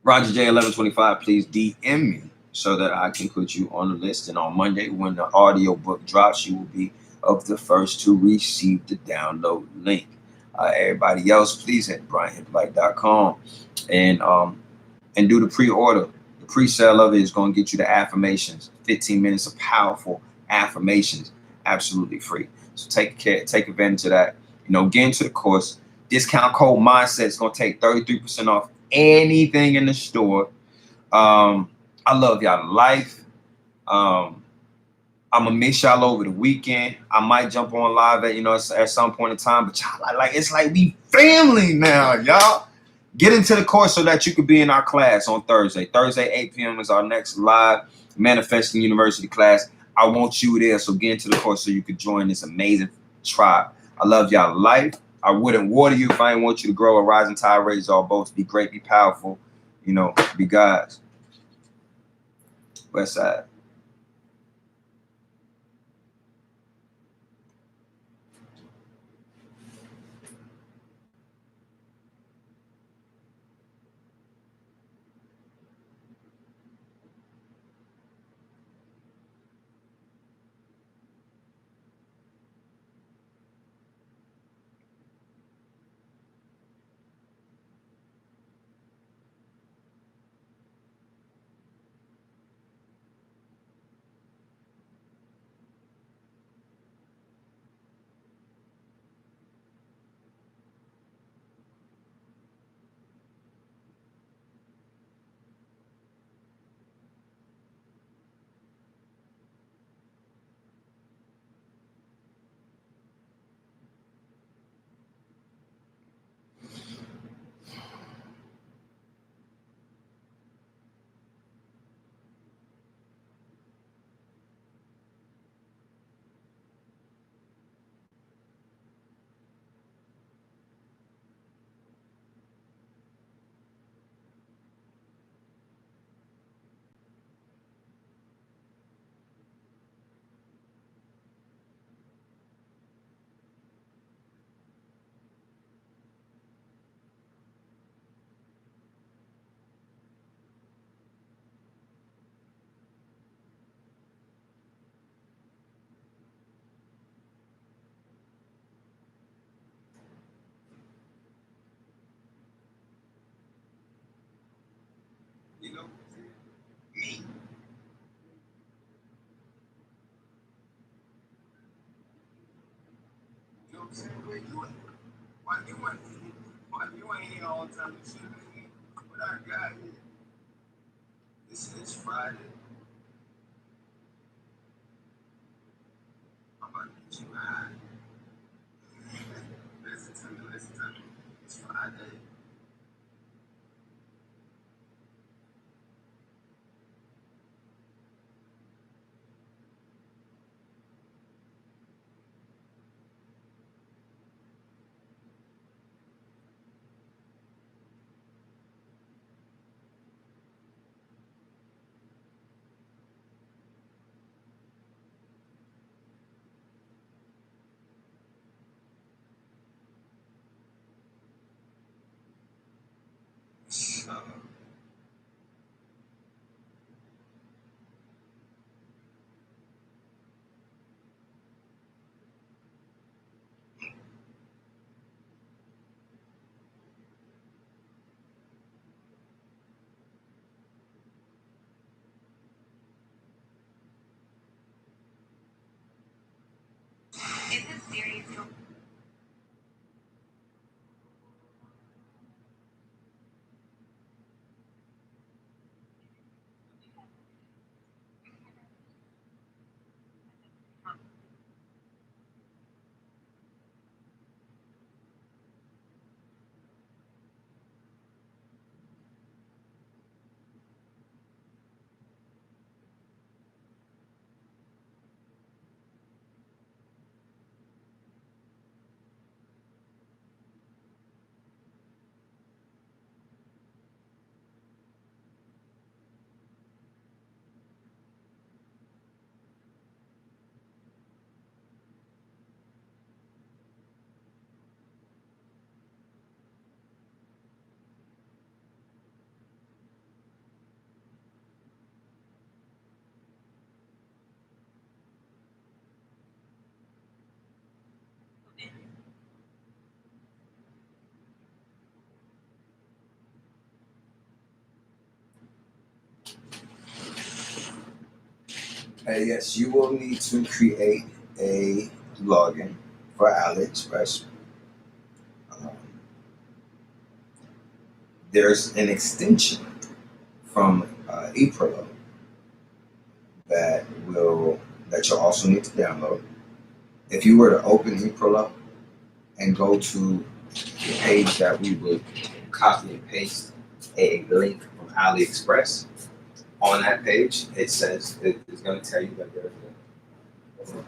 Speaker 1: Roger J1125, please DM me so that I can put you on the list. And on Monday, when the audio book drops, you will be of the first to receive the download link. Everybody else, please hit BrianHyppolite.com and do the pre-order. The pre-sale of it is going to get you the affirmations, 15 minutes of powerful affirmations, absolutely free. So take advantage of that. Get into the course. Discount code Mindset is going to take 33% off anything in the store. I love y'all to life. I'm gonna miss y'all over the weekend. I might jump on live at some point in time, but y'all it's like we family now, y'all. Get into the course so that you could be in our class on Thursday. Thursday, 8 p.m. is our next live Manifesting University class. I want you there, so get into the course so you could join this amazing tribe. I love y'all to life. I wouldn't water you if I didn't want you to grow. A rising tide raises all boats. Be great, be powerful. Be gods. West Side.
Speaker 2: I'm saying, where you at? Why you ain't here all the time? You should have been here. But I got here. This is Friday. I'm about to get you high. Listen to me, listen to me. It's Friday. So, is this serious? Yes, you will need to create a login for AliExpress. Um, there's an extension from ePro that you'll also need to download. If you were to open ePro and go to the page that we would copy and paste a link from AliExpress, on that page it says it's going to tell you that there's a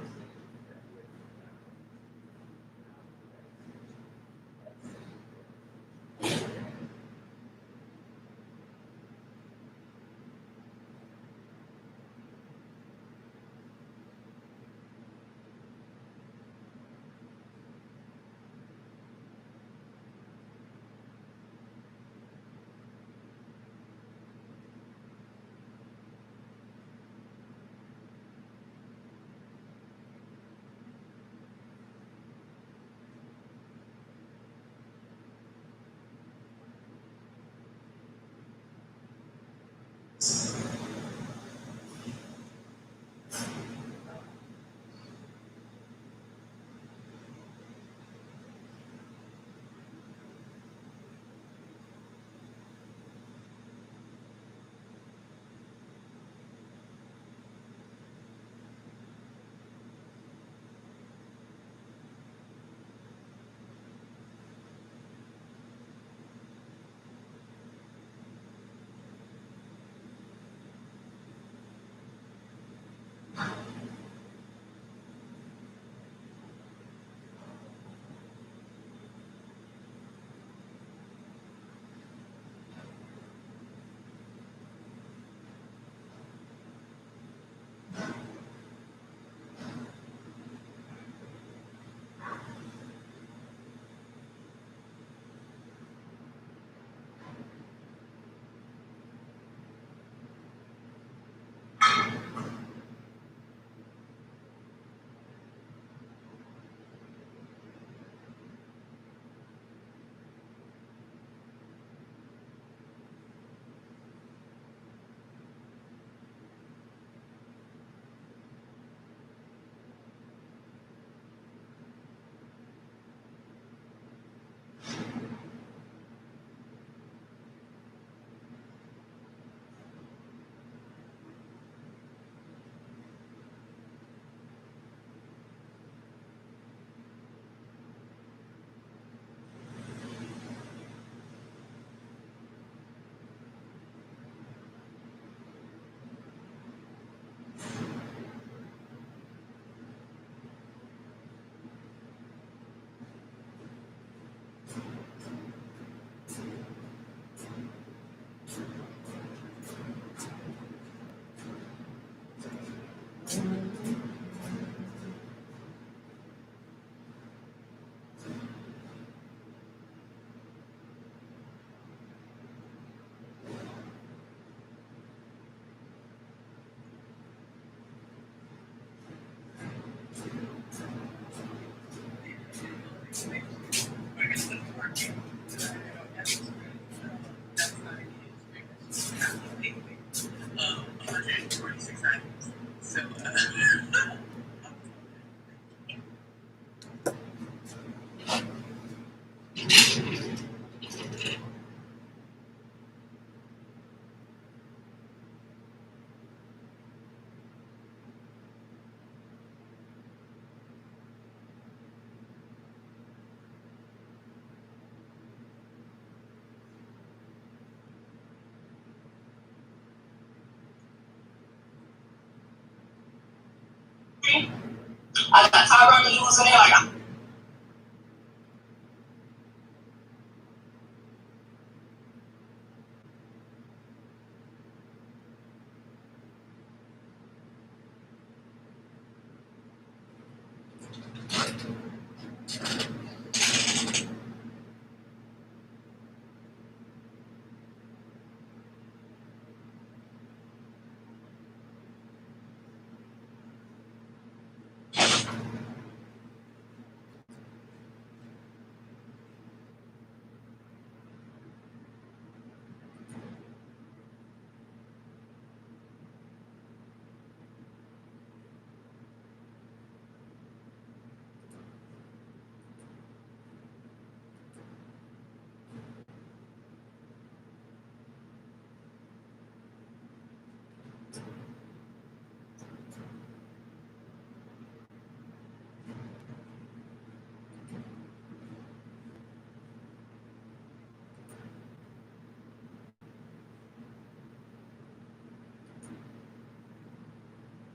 Speaker 2: I got Tyron Lewis in there, like